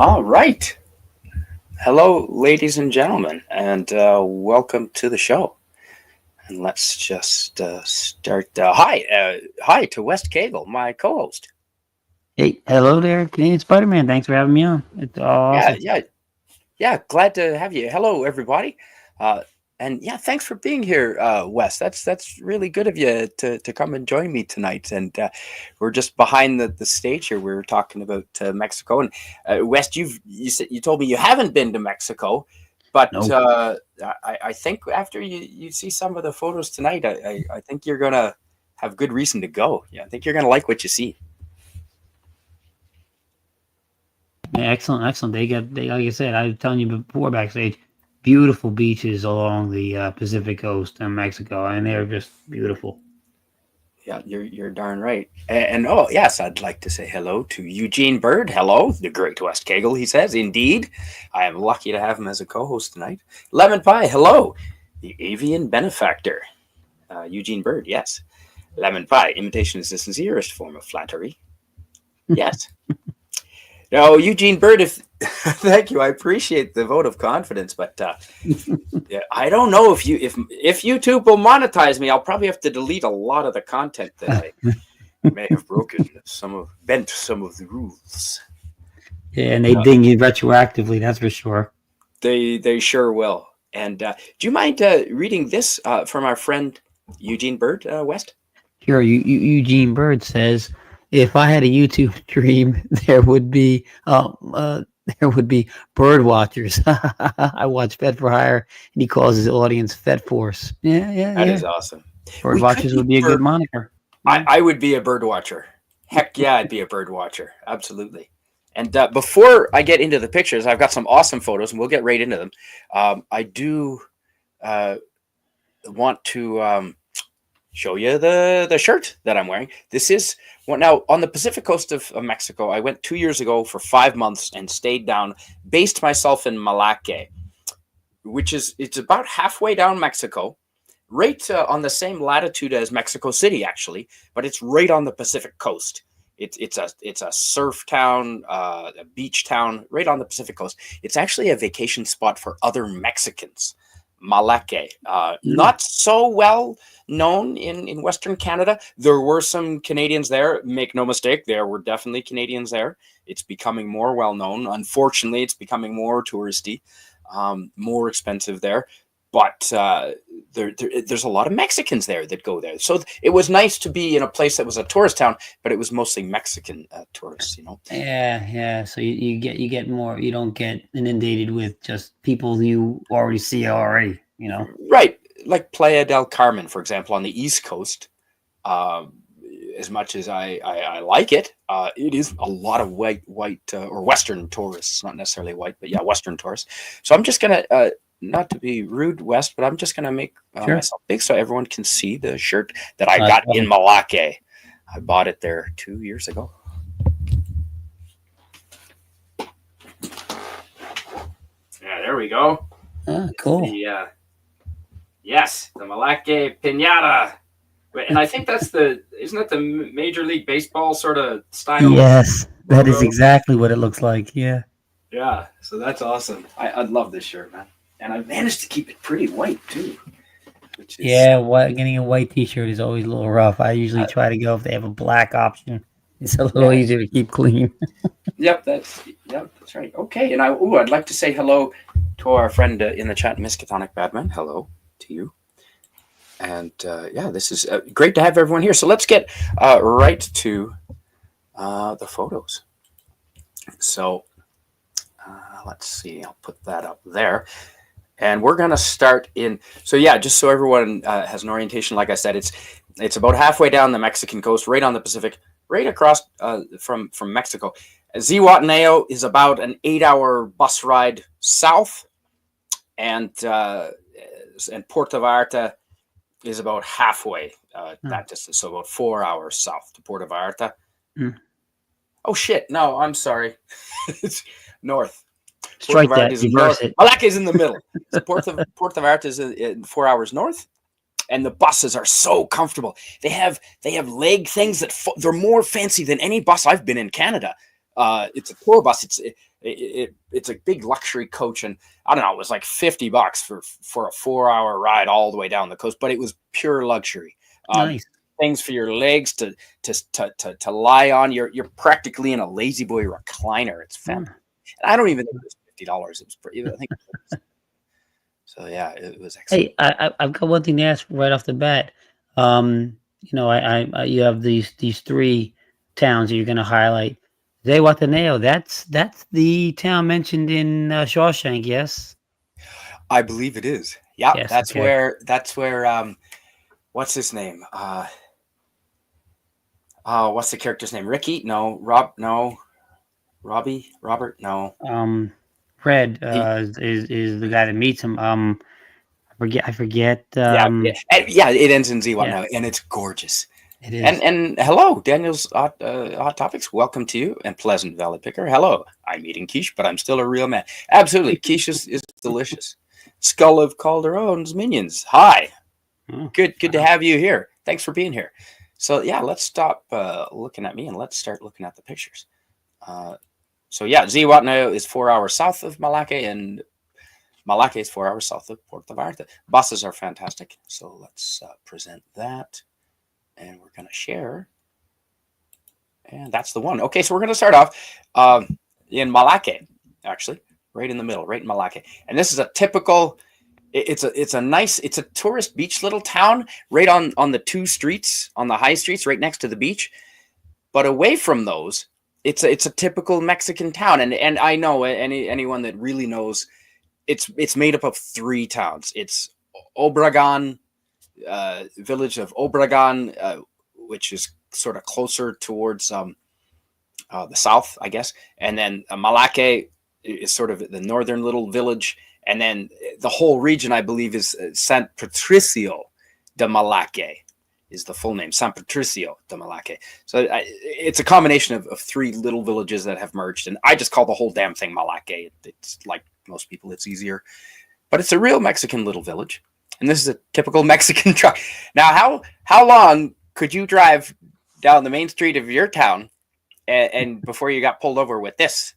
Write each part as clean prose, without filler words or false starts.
All right. Hello, ladies and gentlemen, and welcome to the show. And let's just start. Hi to West Kagle, my co-host. Hey, hello there, Canadian Spider-Man. Thanks for having me on. It's Yeah, awesome. yeah, yeah. Glad to have you. Hello, everybody. Uh, and yeah, thanks for being here, Wes. That's really good of you to come and join me tonight. And we're just behind the stage here. We were talking about Mexico, and Wes, you told me you haven't been to Mexico, but No. I think after you see some of the photos tonight, I think you're gonna have good reason to go. Yeah, I think you're gonna like what you see. Yeah, excellent, excellent. They like I said, I was telling you before backstage, beautiful beaches along the Pacific coast in Mexico, and they're just beautiful. Yeah, you're darn right. And oh yes, I'd like to say hello to Eugene Bird. Hello, the Great West Kegel. He says, indeed, I am lucky to have him as a co-host tonight. Lemon Pie. Hello, the avian benefactor. Eugene Bird. Yes, Lemon Pie. Imitation is the sincerest form of flattery. Yes. No, Eugene Bird. If thank you, I appreciate the vote of confidence, but yeah, I don't know if YouTube will monetize me. I'll probably have to delete a lot of the content that I may have bent some of the rules. Yeah, and they ding you retroactively. That's for sure. They sure will. And do you mind reading this from our friend Eugene Bird West? Here, Eugene Bird says, if I had a YouTube stream, there would be bird watchers. I watch Fed for Hire, and he calls his audience Fed Force. Yeah, yeah, That yeah. is awesome. Bird We could watchers be would be a good bird. moniker. Yeah. I would be a bird watcher. Heck yeah, I'd be a bird watcher. Absolutely. And before I get into the pictures, I've got some awesome photos, and we'll get right into them. I do uh, want to show you the shirt that I'm wearing. This is now on the Pacific coast of Mexico. I went 2 years ago for 5 months and stayed down, based myself in Melaque, it's about halfway down Mexico, right on the same latitude as Mexico City, actually, but it's right on the Pacific coast. It's a surf town, a beach town, right on the Pacific coast. It's actually a vacation spot for other Mexicans. Malaque, Mm. not so well known in Western Canada. There were some Canadians there. Make no mistake, there were definitely Canadians there. It's becoming more well known. Unfortunately, it's becoming more touristy, more expensive there. But there's a lot of Mexicans there that go there. So it was nice to be in a place that was a tourist town, but it was mostly Mexican tourists, you know. Yeah, yeah. So you get more. You don't get inundated with just people you already see already. Right. Like Playa del Carmen, for example, on the East Coast. Um, as much as I like it, it is a lot of white or Western tourists, not necessarily white, but yeah, Western tourists. So I'm just gonna, not to be rude, West, but I'm just gonna make Sure. myself big so everyone can see the shirt that I That's got in awesome. Melaque. I bought it there 2 years ago. Yeah, there we go. It's Cool. the yes, the Melaque Pinata. And I think isn't that the Major League Baseball sort of style Yes, that is logo? exactly what it looks like. Yeah. Yeah, so that's awesome. I love this shirt, man. And I managed to keep it pretty white too, which is Yeah, getting a white T-shirt is always a little rough. I usually uh, try to go if they have a black option. It's a little yeah. easier to keep clean. That's right. Okay, and I'd like to say hello to our friend in the chat, Miskatonic Badman. Hello to you. And yeah, this is great to have everyone here. So let's get right to the photos. So let's see. I'll put that up there. And we're going to start in. So yeah, just so everyone has an orientation, like I said, it's about halfway down the Mexican coast, right on the Pacific, right across from Mexico. Zihuatanejo is about an 8-hour bus ride south, and Puerto Vallarta is about halfway that distance, so about 4 hours south to Puerto Vallarta. Mm. Oh shit! No, I'm sorry. It's north. Puerto Strike Vallarta that. is in Reverse north. it. Malacca is in the middle. So Puerto Vallarta is in 4 hours north, and the buses are so comfortable. They have leg things that they're more fancy than any bus I've been in Canada. It's a tour bus. It's a big luxury coach, and I don't know, it was like $50 for a 4-hour ride all the way down the coast, but it was pure luxury. Nice. Things for your legs to lie on. You're practically in a lazy boy recliner. It's fantastic. And I don't even think it was $50. It was pretty. I think. So yeah, it was excellent. Hey, I've got one thing to ask right off the bat. You know, you have these three towns that you're going to highlight. Zihuatanejo, that's the town mentioned in Shawshank, yes? I believe it is. Yeah, Yes. that's Okay. where what's his name? What's the character's name? Ricky? No, Rob? No, Robbie? Robert? No. Red The is the guy that meets him. I forget. yeah, it ends in Z1 Yeah, now, and it's gorgeous. it is. And hello, Daniel's Hot Topics. Welcome to you, and Pleasant Valley Picker. Hello, I'm eating quiche, but I'm still a real man. Absolutely, quiche is delicious. Skull of Calderon's minions. Hi, Oh, good to wow. have you here. Thanks for being here. So yeah, let's stop looking at me and let's start looking at the pictures. So yeah, Zihuatanejo is 4 hours south of Melaque, and Melaque is 4 hours south of Puerto Vallarta. Buses are fantastic. So let's present that. And we're going to share. And that's the one. Okay, so we're going to start off in Melaque, actually, right in the middle, right in Melaque. And this is a typical, it's a tourist beach little town right on the two streets, on the high streets, right next to the beach. But away from those, it's a typical Mexican town. And I know anyone that really knows, it's made up of 3 towns. It's Obregon, village of Obregon, which is sort of closer towards the south, I guess. And then Melaque is sort of the northern little village. And then the whole region, I believe, is San Patricio de Melaque is the full name, San Patricio de Melaque. So it's a combination of 3 little villages that have merged. And I just call the whole damn thing Melaque. It's like most people, it's easier. But it's a real Mexican little village. And this is a typical Mexican truck. Now, how long could you drive down the main street of your town and before you got pulled over with this,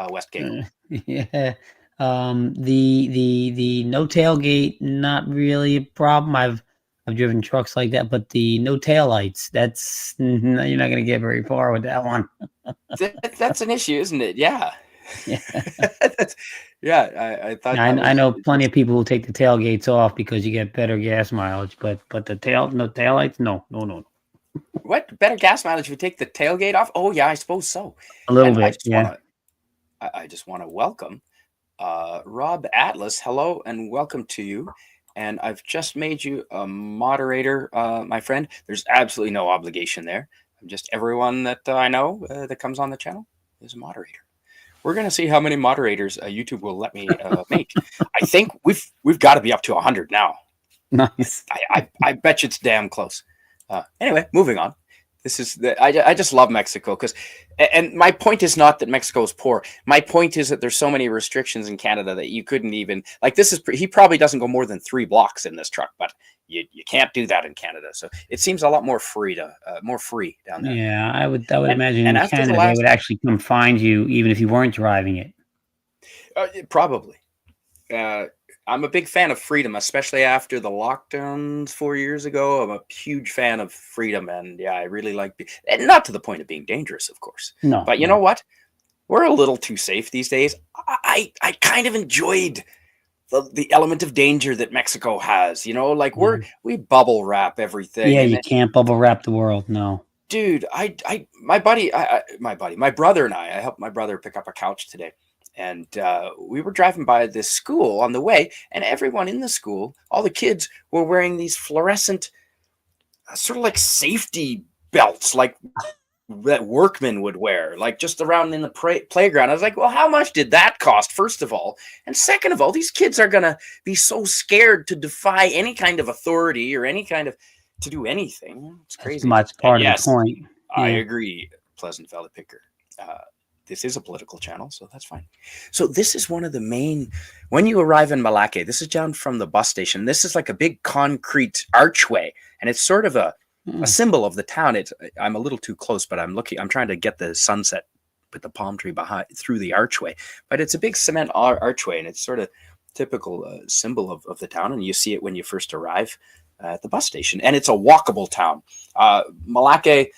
West Kagle? Yeah. The no tailgate, not really a problem. I've driven trucks like that, but the no tail lights, that's you're not going to get very far with that one. That's an issue, isn't it? Yeah. Yeah. Yeah, I thought that I was know plenty of people who take the tailgates off because you get better gas mileage, but no tail lights, no. what better gas mileage if you take the tailgate off? Oh yeah, I suppose so. A little And bit, yeah. I just want to welcome Rob Atlas. Hello and welcome to you. And I've just made you a moderator, my friend. There's absolutely no obligation there. Just everyone that I know that comes on the channel is a moderator. We're going to see how many moderators YouTube will let me make. I think we've got to be up to 100 now. Nice. I bet you it's damn close. Anyway, moving on. This is I just love Mexico and my point is not that Mexico is poor. My point is that there's so many restrictions in Canada that you couldn't even he probably doesn't go more than 3 blocks in this truck, but you can't do that in Canada. So it seems a lot more free down there. Yeah, I would imagine And in after the Canada they last would actually come find you even if you weren't driving it. probably. I'm a big fan of freedom, especially after the lockdowns 4 years ago. I'm a huge fan of freedom, and yeah, I really like, and not to the point of being dangerous, of course. No, But you know what? We're a little too safe these days. I kind of enjoyed the element of danger that Mexico has. You know, like Yeah. we bubble wrap everything, Yeah, and you then, can't bubble wrap the world. No. dude, my brother and I helped my brother pick up a couch today. And we were driving by this school on the way, and everyone in the school, all the kids, were wearing these fluorescent, sort of like safety belts, like that workmen would wear, like just around in the playground. I was like, well, how much did that cost, first of all? And second of all, these kids are going to be so scared to defy any kind of authority or any kind of to do anything. It's That's crazy. much And part of the yes, point. I Yeah. agree, Pleasant Valley Picker. This is a political channel, so that's fine. So this is one of the main, when you arrive in Melaque, this is down from the bus station. This is like a big concrete archway, and it's sort of a symbol of the town. I'm a little too close, but I'm trying to get the sunset with the palm tree behind through the archway. But it's a big cement archway, and it's sort of typical symbol of the town. And you see it when you first arrive at the bus station. And it's a walkable town. Melaque,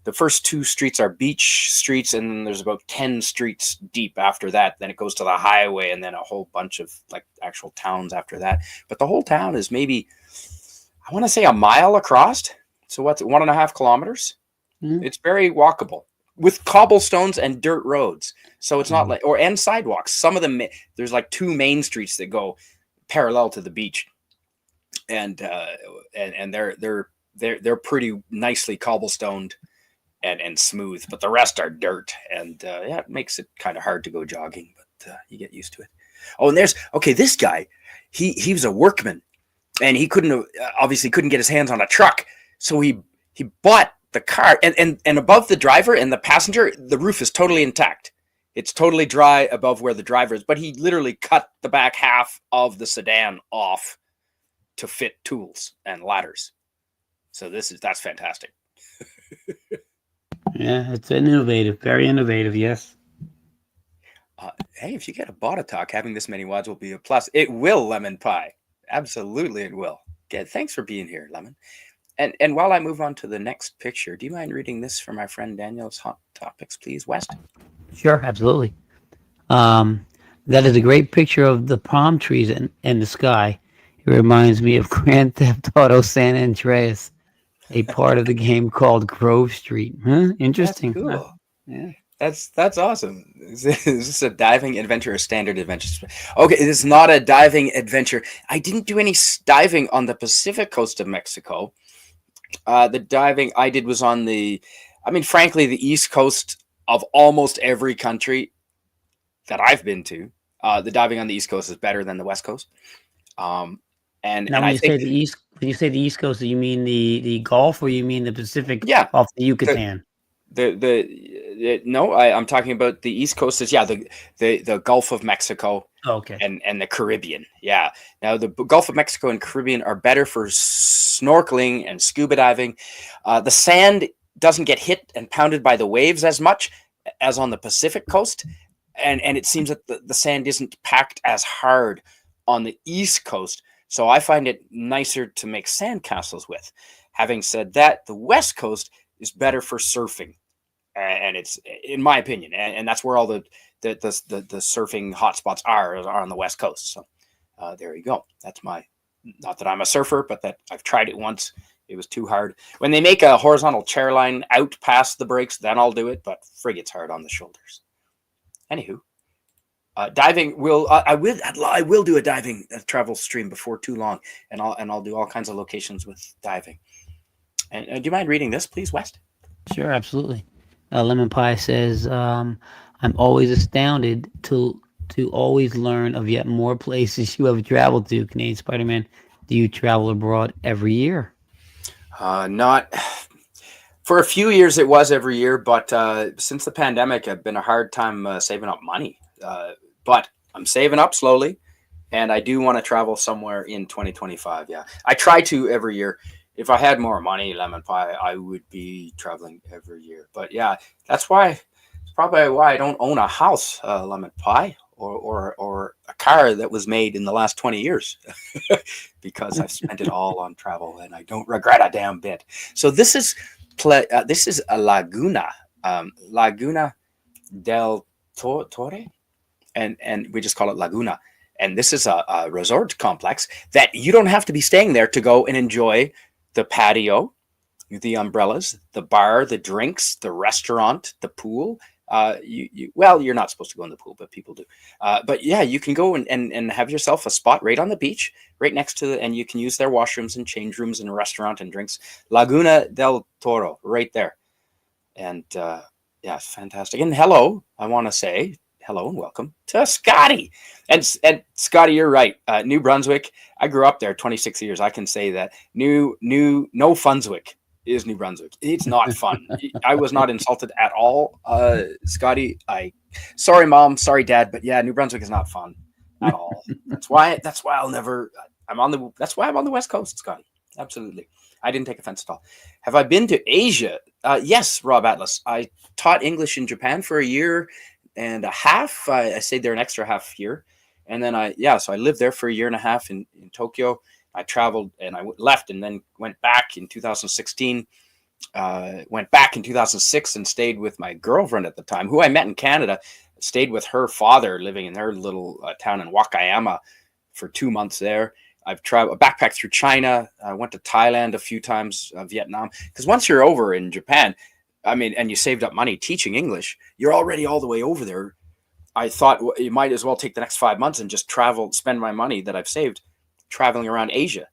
the first 2 streets are beach streets, and then there's about 10 streets deep after that. Then it goes to the highway, and then a whole bunch of like actual towns after that. But the whole town is maybe, I want to say, a mile across. So what's 1.5 kilometers? It's very walkable with cobblestones and dirt roads. So it's not like, and sidewalks. Some of them, there's like 2 main streets that go parallel to the beach, and they're pretty nicely cobblestoned and smooth, but the rest are dirt, and yeah, it makes it kind of hard to go jogging, but you get used to it. Oh, and this guy, he was a workman, and he obviously couldn't get his hands on a truck, so he bought the car, and above the driver and the passenger, the roof is totally intact. It's totally dry above where the driver is, but he literally cut the back half of the sedan off to fit tools and ladders. So that's fantastic. Yeah, it's innovative, very innovative. Yes. Hey, if you get a bot talk, having this many wads will be a plus. It will, Lemon Pie. Absolutely, it will. Okay, thanks for being here, Lemon. And while I move on to the next picture, do you mind reading this for my friend Daniel's Hot Topics, please, West? Sure, absolutely. That is a great picture of the palm trees and the sky. It reminds me of Grand Theft Auto San Andreas, a part of the game called Grove Street. Huh? Interesting. That's cool. Yeah. That's awesome. Is this a diving adventure or standard adventure? Okay, it is not a diving adventure. I didn't do any diving on the Pacific coast of Mexico. The diving I did was on frankly, the East Coast of almost every country that I've been to. The diving on the East Coast is better than the West Coast. And now, when you say the East Coast, do you mean the Gulf, or you mean the Pacific? Yeah, off the Yucatan. No, I'm talking about the East Coast. Is the Gulf of Mexico. Okay. And the Caribbean. Yeah. Now the Gulf of Mexico and Caribbean are better for snorkeling and scuba diving. The sand doesn't get hit and pounded by the waves as much as on the Pacific coast, and it seems that the sand isn't packed as hard on the East Coast. So I find it nicer to make sandcastles with. Having said that, the West Coast is better for surfing, and it's, in my opinion, and that's where all the surfing hotspots are on the West Coast. So there you go. That's not that I'm a surfer, but that I've tried it once. It was too hard. When they make a horizontal chair line out past the brakes, then I'll do it, but frig, it's hard on the shoulders. Anywho. Diving I will do a diving travel stream before too long, and I'll do all kinds of locations with diving. And do you mind reading this, please, West? Sure, absolutely. Lemon Pie says, "I'm always astounded to always learn of yet more places you have traveled to." Canadian Spider-Man, do you travel abroad every year? Not for a few years. It was every year, but since the pandemic, I've been a hard time saving up money. But I'm saving up slowly, and I do want to travel somewhere in 2025. Yeah, I try to every year. If I had more money, Lemon Pie, I would be traveling every year. But yeah, it's probably why I don't own a house, Lemon Pie, or a car that was made in the last 20 years, because I've spent it all on travel, and I don't regret a damn bit. So this is a Laguna, Laguna del Torre. And we just call it Laguna. And this is a resort complex that you don't have to be staying there to go and enjoy the patio, the umbrellas, the bar, the drinks, the restaurant, the pool. You're not supposed to go in the pool, but people do. But yeah, you can go and have yourself a spot right on the beach, right next to and you can use their washrooms and change rooms and restaurant and drinks. Laguna del Toro, right there. And yeah, fantastic. And hello, I want to say, hello and welcome to Scotty. And Scotty, you're right. New Brunswick. I grew up there 26 years. I can say that. No Funswick is New Brunswick. It's not fun. I was not insulted at all, Scotty. Sorry, Mom. Sorry, Dad. But yeah, New Brunswick is not fun at all. That's why I'm on the West Coast, Scotty. Absolutely. I didn't take offense at all. Have I been to Asia? Yes, Rob Atlas. I taught English in Japan for a year and a half. I stayed there an extra half year. And then so I lived there for a year and a half in Tokyo. I traveled and I left and then went back in 2016. Went back in 2006 and stayed with my girlfriend at the time, who I met in Canada. Stayed with her father living in their little town in Wakayama for 2 months there. I've traveled backpacked through China. I went to Thailand a few times, Vietnam. Because once you're over in Japan, I mean, and you saved up money teaching English, you're already all the way over there. I thought you might as well take the next 5 months and just travel, spend my money that I've saved traveling around Asia,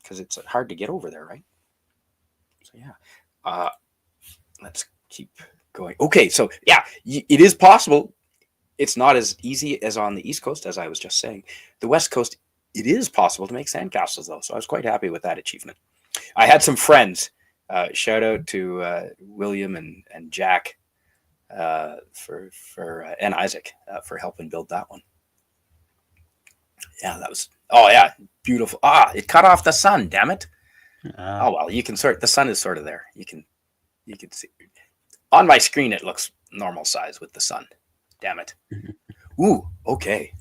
because it's hard to get over there, right? So yeah, let's keep going. Okay, so yeah, it is possible. It's not as easy as on the East Coast, as I was just saying. The West Coast, it is possible to make sandcastles, though. So I was quite happy with that achievement. I had some friends. Shout out to William and Jack and Isaac for helping build that one. Yeah, that was. Oh yeah, beautiful. It cut off the sun. Damn it. Oh well, you can the sun is sort of there. You can see on my screen. It looks normal size with the sun. Damn it. Ooh, okay.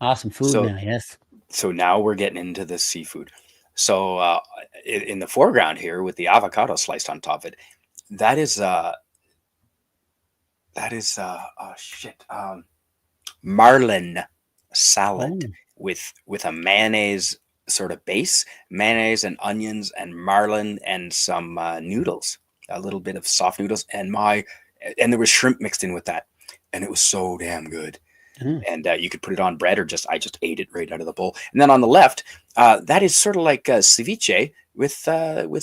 Awesome food now, yes. So now we're getting into the seafood. So in the foreground here with the avocado sliced on top of it, that is marlin salad with a mayonnaise sort of base, mayonnaise and onions and marlin and some noodles, a little bit of soft noodles, and there was shrimp mixed in with that. And it was so damn good. And you could put it on bread, or I just ate it right out of the bowl. And then on the left, that is sort of like ceviche with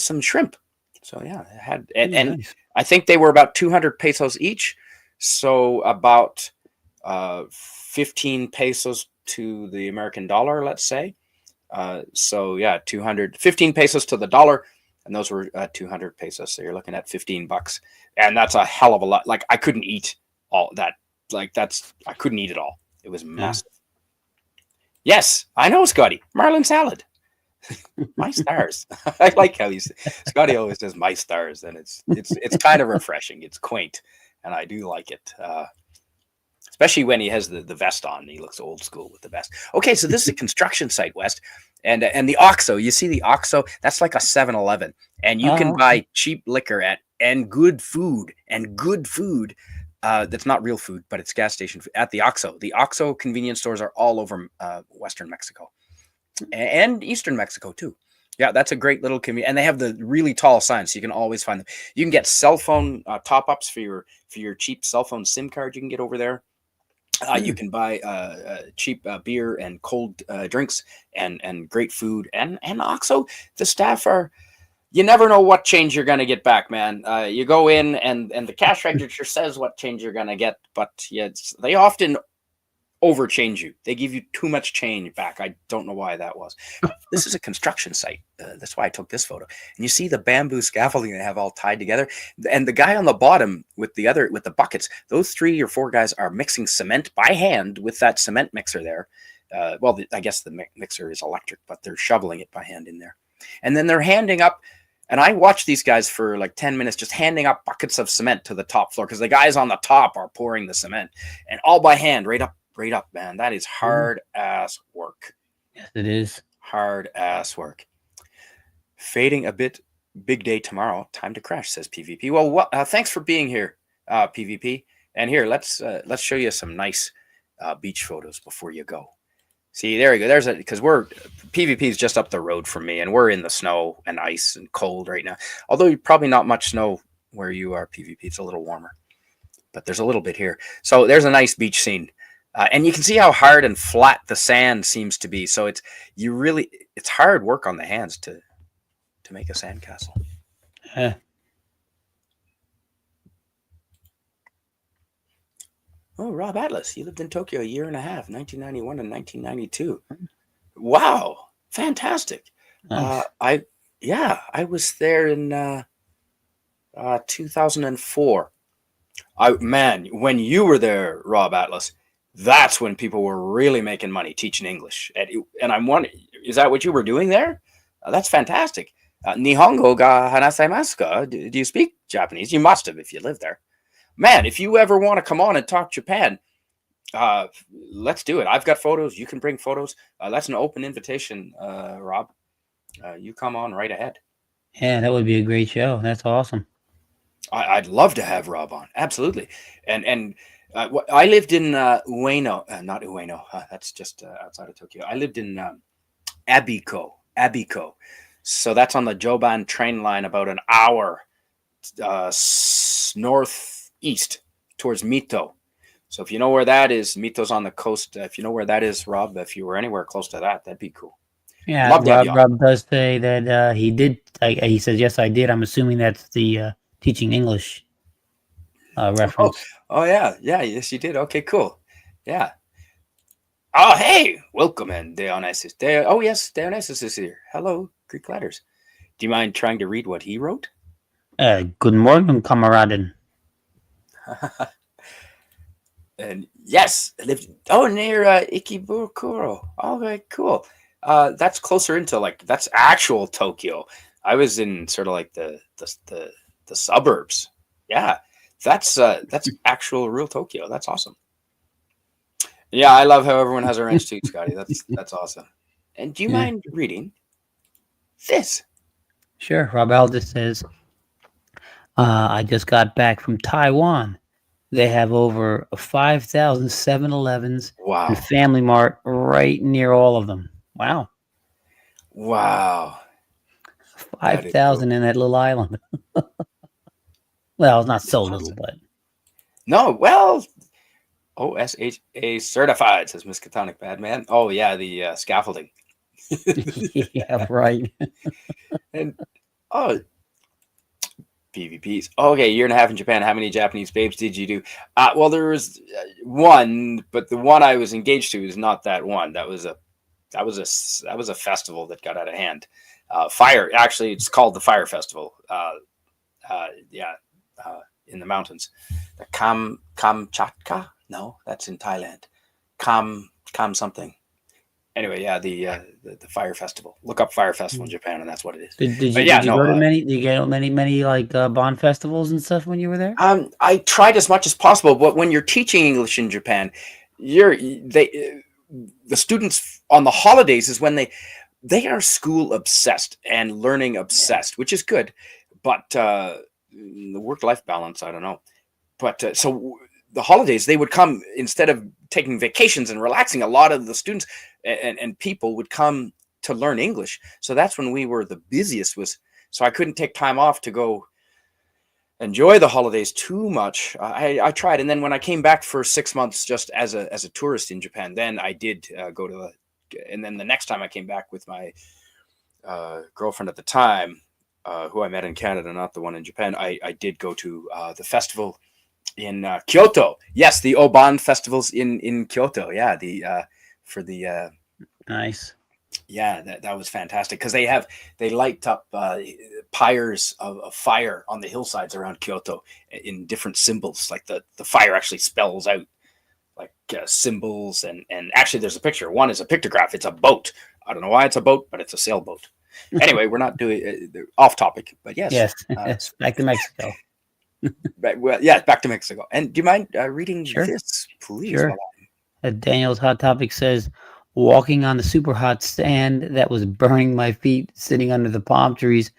some shrimp. So yeah, it had and nice. I think they were about 200 pesos each, so about 15 pesos to the American dollar, let's say. So yeah, 15 pesos to the dollar, and those were 200 pesos. So you're looking at $15, and that's a hell of a lot. Like I couldn't eat all that. I couldn't eat it all. It was massive. Yeah. Yes, I know, Scotty. Marlin salad. My stars. I like how Scotty always says my stars, and it's kind of refreshing. It's quaint, and I do like it. Especially when he has the vest on. He looks old school with the vest. Okay, so this is a construction site, West. And the OXXO, you see the OXXO? That's like a 7-Eleven. And you can buy cheap liquor and good food. That's not real food, but it's gas station food at the OXXO. The OXXO convenience stores are all over Western Mexico and Eastern Mexico too. Yeah, that's a great little convenience, and they have the really tall signs, so you can always find them. You can get cell phone top-ups for your cheap cell phone SIM card. You can get over there. You can buy cheap beer and cold drinks and great food. And OXXO, the staff are. You never know what change you're going to get back, man. You go in and the cash register says what change you're going to get, but they often overchange you. They give you too much change back. I don't know why that was. This is a construction site. That's why I took this photo. And you see the bamboo scaffolding they have all tied together. And the guy on the bottom with the buckets, those 3 or 4 guys are mixing cement by hand with that cement mixer there. I guess the mixer is electric, but they're shoveling it by hand in there. And then they're handing up. And I watched these guys for like 10 minutes just handing up buckets of cement to the top floor because the guys on the top are pouring the cement, and all by hand, right up, man. That is hard ass work. Yes, it is. Hard ass work. Fading a bit. Big day tomorrow. Time to crash, says PvP. Well, thanks for being here, PvP. And here, let's show you some nice beach photos before you go. See, there you go. Because PvP is just up the road from me, and we're in the snow and ice and cold right now. Although probably not much snow where you are, PvP. It's a little warmer, but there's a little bit here. So there's a nice beach scene, and you can see how hard and flat the sand seems to be. So it's hard work on the hands to make a sandcastle. Oh, Rob Atlas, you lived in Tokyo a year and a half, 1991 and 1992. Wow, fantastic. Nice. I was there in 2004. When you were there, Rob Atlas, that's when people were really making money teaching English. And I'm wondering, is that what you were doing there? That's fantastic. Nihongo ga hanasaimasu ka? Do you speak Japanese? You must have if you live there. Man, if you ever want to come on and talk Japan, uh, let's do it. I've got photos. You can bring photos. That's an open invitation, Rob. You come on right ahead. Yeah, that would be a great show. That's awesome. I'd love to have Rob on. Absolutely. And I lived in Ueno, not Ueno. That's just outside of Tokyo. I lived in Abiko. So that's on the Joban train line, about an hour northeast towards Mito. So if you know where that is, Mito's on the coast. If you know where that is, Rob, if you were anywhere close to that, that'd be cool. Yeah, Love to have you on. Rob does say that he did. He says yes, I did. I'm assuming that's the teaching English reference. Oh yeah, yes you did. Okay, cool. Yeah. Oh hey, welcome and Dionysus. Oh yes, Dionysus is here. Hello, Greek letters. Do you mind trying to read what he wrote? Good morning, Kameraden. And yes, I lived near Ikebukuro. Okay, cool. That's closer into that's actual Tokyo. I was in sort of like the suburbs. Yeah, that's actual real Tokyo. That's awesome. Yeah, I love how everyone has a wrench too, Scotty. That's awesome. And do you mind reading this? Sure. Rob Aldis says, I just got back from Taiwan. They have over 5,000 7-Elevens and Wow. Family Mart right near all of them. Wow. Wow. That is cool. 5,000 in that little island. Well, it's not That's so awesome. little, but. No, well, OSHA certified, says Miskatonic Badman. Oh, yeah, the scaffolding. Yeah, right. And, PvPs. Okay, year and a half in Japan. How many Japanese babes did you do? Well, there was one, but the one I was engaged to is not that one. That was a festival that got out of hand. Fire, actually, it's called the Fire Festival. In the mountains. The Kamchatka? No, that's in Thailand. Kam something. Anyway, yeah, the Fire Festival. Look up Fire Festival in Japan, and that's what it is. Did you go to many? Did you go to many like bond festivals and stuff when you were there? I tried as much as possible, but when you're teaching English in Japan, the students on the holidays is when they are school obsessed and learning obsessed, which is good, but the work-life balance, I don't know. But so the holidays, they would come instead of taking vacations and relaxing. A lot of the students and people would come to learn English. So that's when we were the busiest. So I couldn't take time off to go enjoy the holidays too much. I tried, and then when I came back for 6 months just as a tourist in Japan, then I did go to and then the next time I came back with my girlfriend at the time, who I met in Canada, not the one in Japan, I did go to the festival in Kyoto. Yes, the Oban festivals in Kyoto. Yeah, for the Nice. Yeah, that was fantastic because they light up pyres of fire on the hillsides around Kyoto in different symbols. Like the fire actually spells out like symbols, and actually there's a picture. One is a pictograph. It's a boat. I don't know why it's a boat, but it's a sailboat. Anyway, we're not doing off topic, but yes. Back to Mexico. Back to Mexico. And do you mind reading Sure. this, please? Sure. Daniel's Hot Topic says, walking on the super hot sand that was burning my feet, sitting under the palm trees,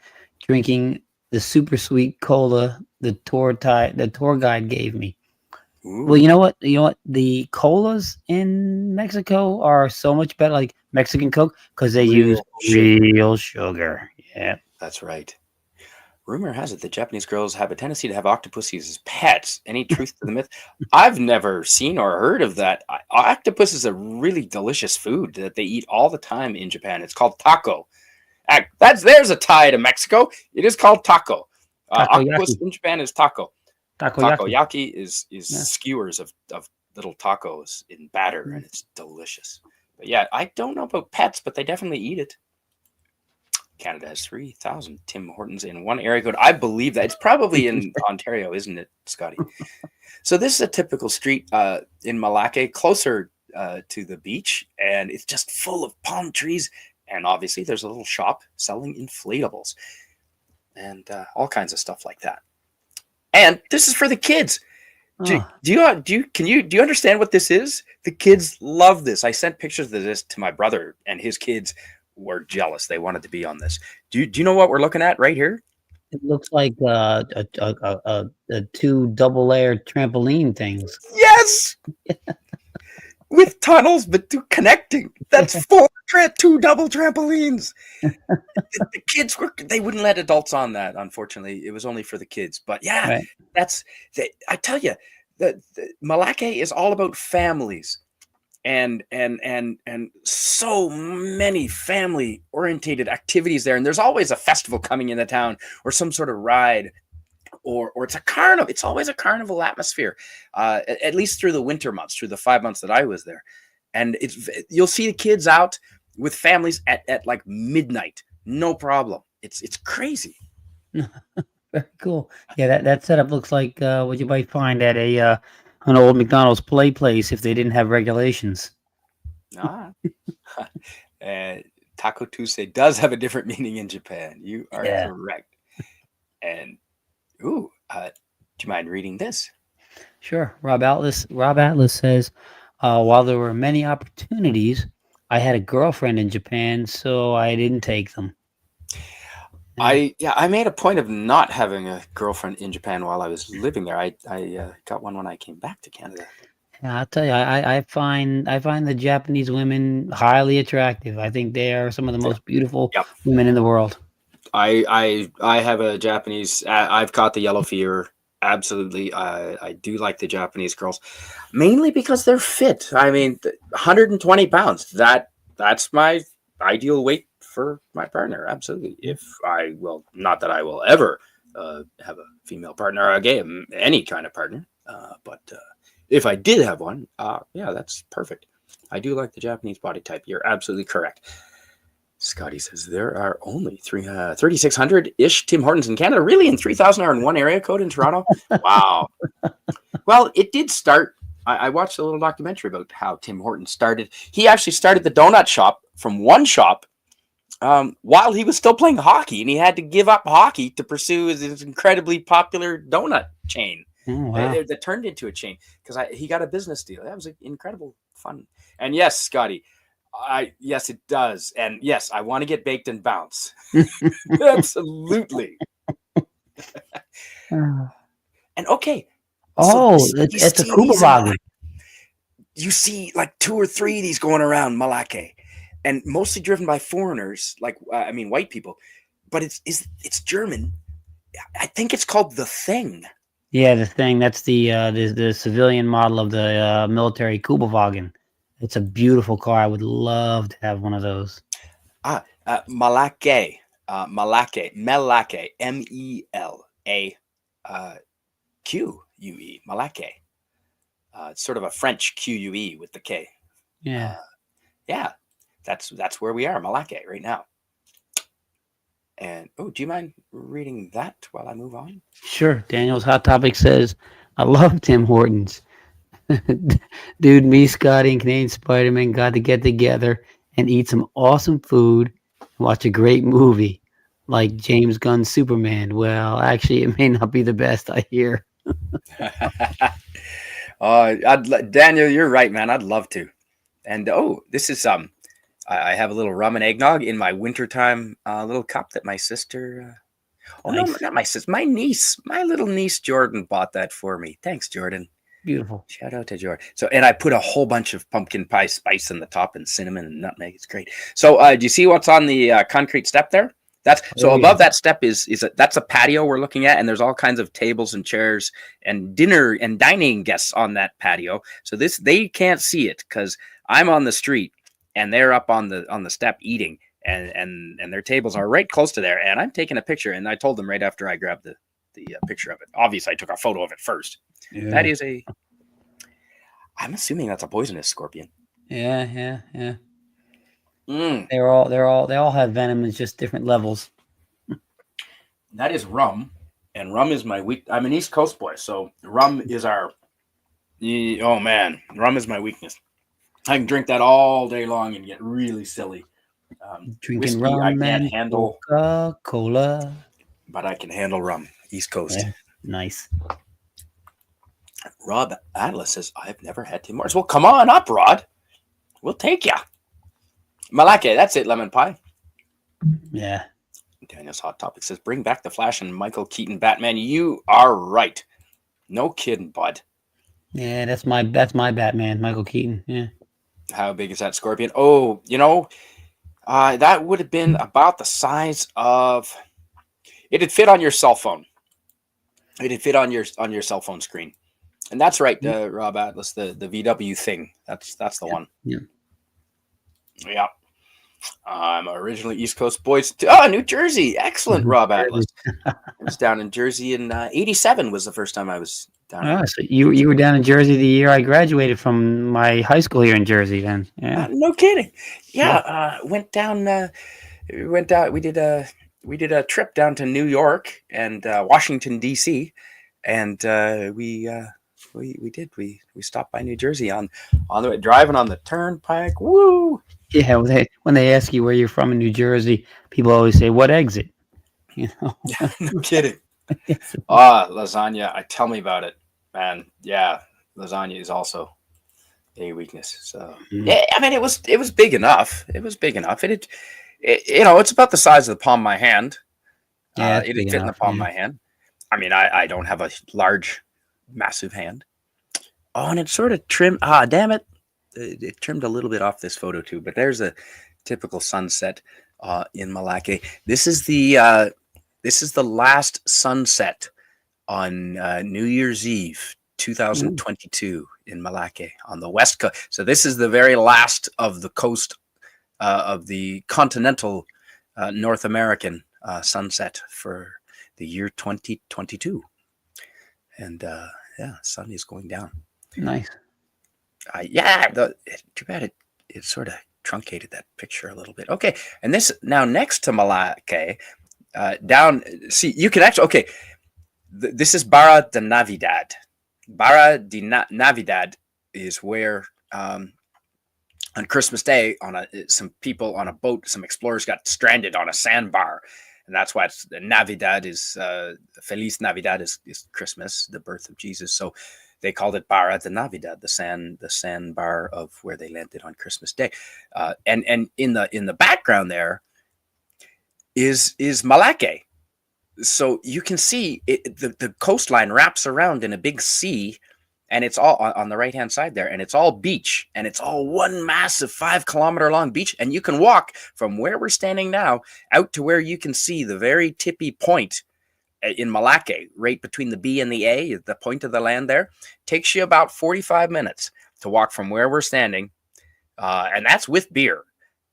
drinking the super sweet cola the tour guide gave me. Ooh. Well, you know what? The colas in Mexico are so much better, like Mexican Coke, because they use real sugar. Yeah, that's right. Rumor has it that Japanese girls have a tendency to have octopuses as pets. Any truth to the myth? I've never seen or heard of that. Octopus is a really delicious food that they eat all the time in Japan. It's called taco. There's a tie to Mexico. It is called taco. Octopus in Japan is taco. Takoyaki is skewers of little tacos in batter, and it's delicious. But yeah, I don't know about pets, but they definitely eat it. Canada has 3,000 Tim Hortons in one area code. I believe that. It's probably in Ontario, isn't it, Scotty? So this is a typical street in Melaque, closer to the beach, and it's just full of palm trees, And obviously, there's a little shop selling inflatables and all kinds of stuff like that. And this is for the kids. Do, Oh, do you do you understand what this is? The kids love this. I sent pictures of this to my brother, and his kids were jealous. They wanted to be on this. Do you know what we're looking at right here? it looks like two double layered trampoline things. Yes, with tunnels, but connecting. That's two double trampolines. The kids they wouldn't let adults on that. Unfortunately, it was only for the kids. But yeah, Right. I tell you, the Melaque is all about families. And so many family orientated activities there, and there's always a festival coming into town or some sort of ride, or it's a carnival. It's always a carnival atmosphere, at least through the winter months, through the 5 months that I was there. And you'll see the kids out with families at like midnight, no problem. It's crazy. Very cool. Yeah, that setup looks like what you might find at an old McDonald's play place if they didn't have regulations. Ah. uh, Taco Tuesday does have a different meaning in Japan. You are Yeah. correct. And ooh, do you mind reading this? Sure. Rob Atlas says, while there were many opportunities, I had a girlfriend in Japan, so I didn't take them. Yeah. I made a point of not having a girlfriend in Japan while I was living there. I got one when I came back to Canada. Yeah, I'll tell you, I find the Japanese women highly attractive. I think they are some of the Yeah. most beautiful Yep. women in the world. I have a Japanese. I've caught the yellow fever. Absolutely, I do like the Japanese girls, mainly because they're fit. I mean, 120 pounds. That's my ideal weight for my partner. Absolutely. If I will, not that I will ever have a female partner or any kind of partner, but if I did have one, yeah, that's perfect. I do like the Japanese body type. You're absolutely correct. Scotty says there are only 3,600-ish Tim Hortons in Canada. Really? In 3,000 are in one area code in Toronto? Wow. Well, it did start. I watched a little documentary about how Tim Hortons started. He actually started the donut shop from one shop while he was still playing hockey, and he had to give up hockey to pursue his incredibly popular donut chain. Oh, wow. That turned into a chain because he got a business deal. That was incredible fun. And yes, Scotty, yes, it does. And yes, I want to get baked and bounce. Absolutely. And okay. Oh, So it's a Cuba wagon. You see like 2 or 3 of these going around Melaque, and mostly driven by foreigners, like I mean white people. But it's German. I think it's called the Thing. Yeah, the thing that's the civilian model of the military Cuba wagon. It's a beautiful car. I would love to have one of those. Melaque, Melaque, MELAQUE, Melaque. It's sort of a French QUE with the K. Yeah. Yeah, that's where we are, Melaque, right now. And do you mind reading that while I move on? Sure. Daniel's Hot Topic says, I love Tim Hortons. Dude, me, Scotty, and Canadian Spider-Man got to get together and eat some awesome food and watch a great movie like James Gunn's Superman. Well, actually, it may not be the best, I hear. Daniel, you're right, man. I'd love to. And this is I have a little rum and eggnog in my wintertime little cup that my sister. No, Nice. not my sister. My niece, my little niece Jordan bought that for me. Thanks, Jordan. Beautiful. Shout out to Jordan. So, and I put a whole bunch of pumpkin pie spice in the top and cinnamon and nutmeg. It's great. So, do you see what's on the concrete step there? Above that step is that's a patio we're looking at, and there's all kinds of tables and chairs and dinner and dining guests on that patio. So they can't see it because I'm on the street and they're up on the step eating, and their tables are right close to there. And I'm taking a picture, and I told them right after I grabbed the picture of it. Obviously, I took a photo of it first. Yeah. That is I'm assuming that's a poisonous scorpion. Yeah. Mm. They all have venom. It's just different levels. That is rum, and rum is my weak. I'm an East Coast boy, so rum is oh man, rum is my weakness. I can drink that all day long and get really silly. Drinking Whiskey I rum can't and handle, Coca-Cola. but I can handle rum. East Coast. Yeah, nice. Rob Atlas says, I've never had Tim Hortons. Well, come on up, Rod. We'll take ya. Melaque, that's it, lemon pie. Yeah. Daniel's Hot Topic says, bring back the Flash and Michael Keaton Batman. You are right. No kidding, bud. Yeah, that's my Batman, Michael Keaton. Yeah. How big is that scorpion? Oh, that would have been about the size of. It'd fit on your cell phone. It'd fit on your cell phone screen. And that's right, Rob Atlas, the VW thing. That's the one. Yeah. Yeah. I'm originally East Coast boys. New Jersey. Excellent, Rob Atlas. I was down in Jersey in 87 was the first time I was down there. So you were down in Jersey the year I graduated from my high school here in Jersey then. Yeah. No kidding. Yeah. Went down. We did a trip down to New York and Washington, D.C. And we stopped by New Jersey on the way, driving on the turnpike. Woo! Yeah, when they ask you where you're from in New Jersey, people always say, "What exit?" You know. Yeah, no kidding. Lasagna. Tell me about it, man. Yeah, lasagna is also a weakness. So yeah, I mean, it was big enough. It was big enough. It's about the size of the palm of my hand. Yeah, it fit in the palm of my hand. I mean, I don't have a large, massive hand. Oh, and it sort of trimmed. Damn it! It trimmed a little bit off this photo too. But there's a typical sunset in Melaque. This is the last sunset on New Year's Eve, 2022 in Melaque on the west coast. So this is the very last of the coast of the continental North American sunset for the year 2022. And sun is going down. Nice. Too bad it sort of truncated that picture a little bit. Okay, and this now next to Melaque, down. See, you can actually. Okay, this is Barra de Navidad. Barra de Navidad is where on Christmas Day, some people on a boat, some explorers got stranded on a sandbar, and that's why Navidad is Feliz Navidad is Christmas, the birth of Jesus. So they called it Barra de Navidad, the sandbar of where they landed on Christmas Day, and in the background there is Melaque. So you can see the coastline wraps around in a big sea, and it's all on the right hand side there, and it's all beach, and it's all one massive 5-kilometer long beach, and you can walk from where we're standing now out to where you can see the very tippy point in Melaque, right between the B and the A, the point of the land there. Takes you about 45 minutes to walk from where we're standing, and that's with beer.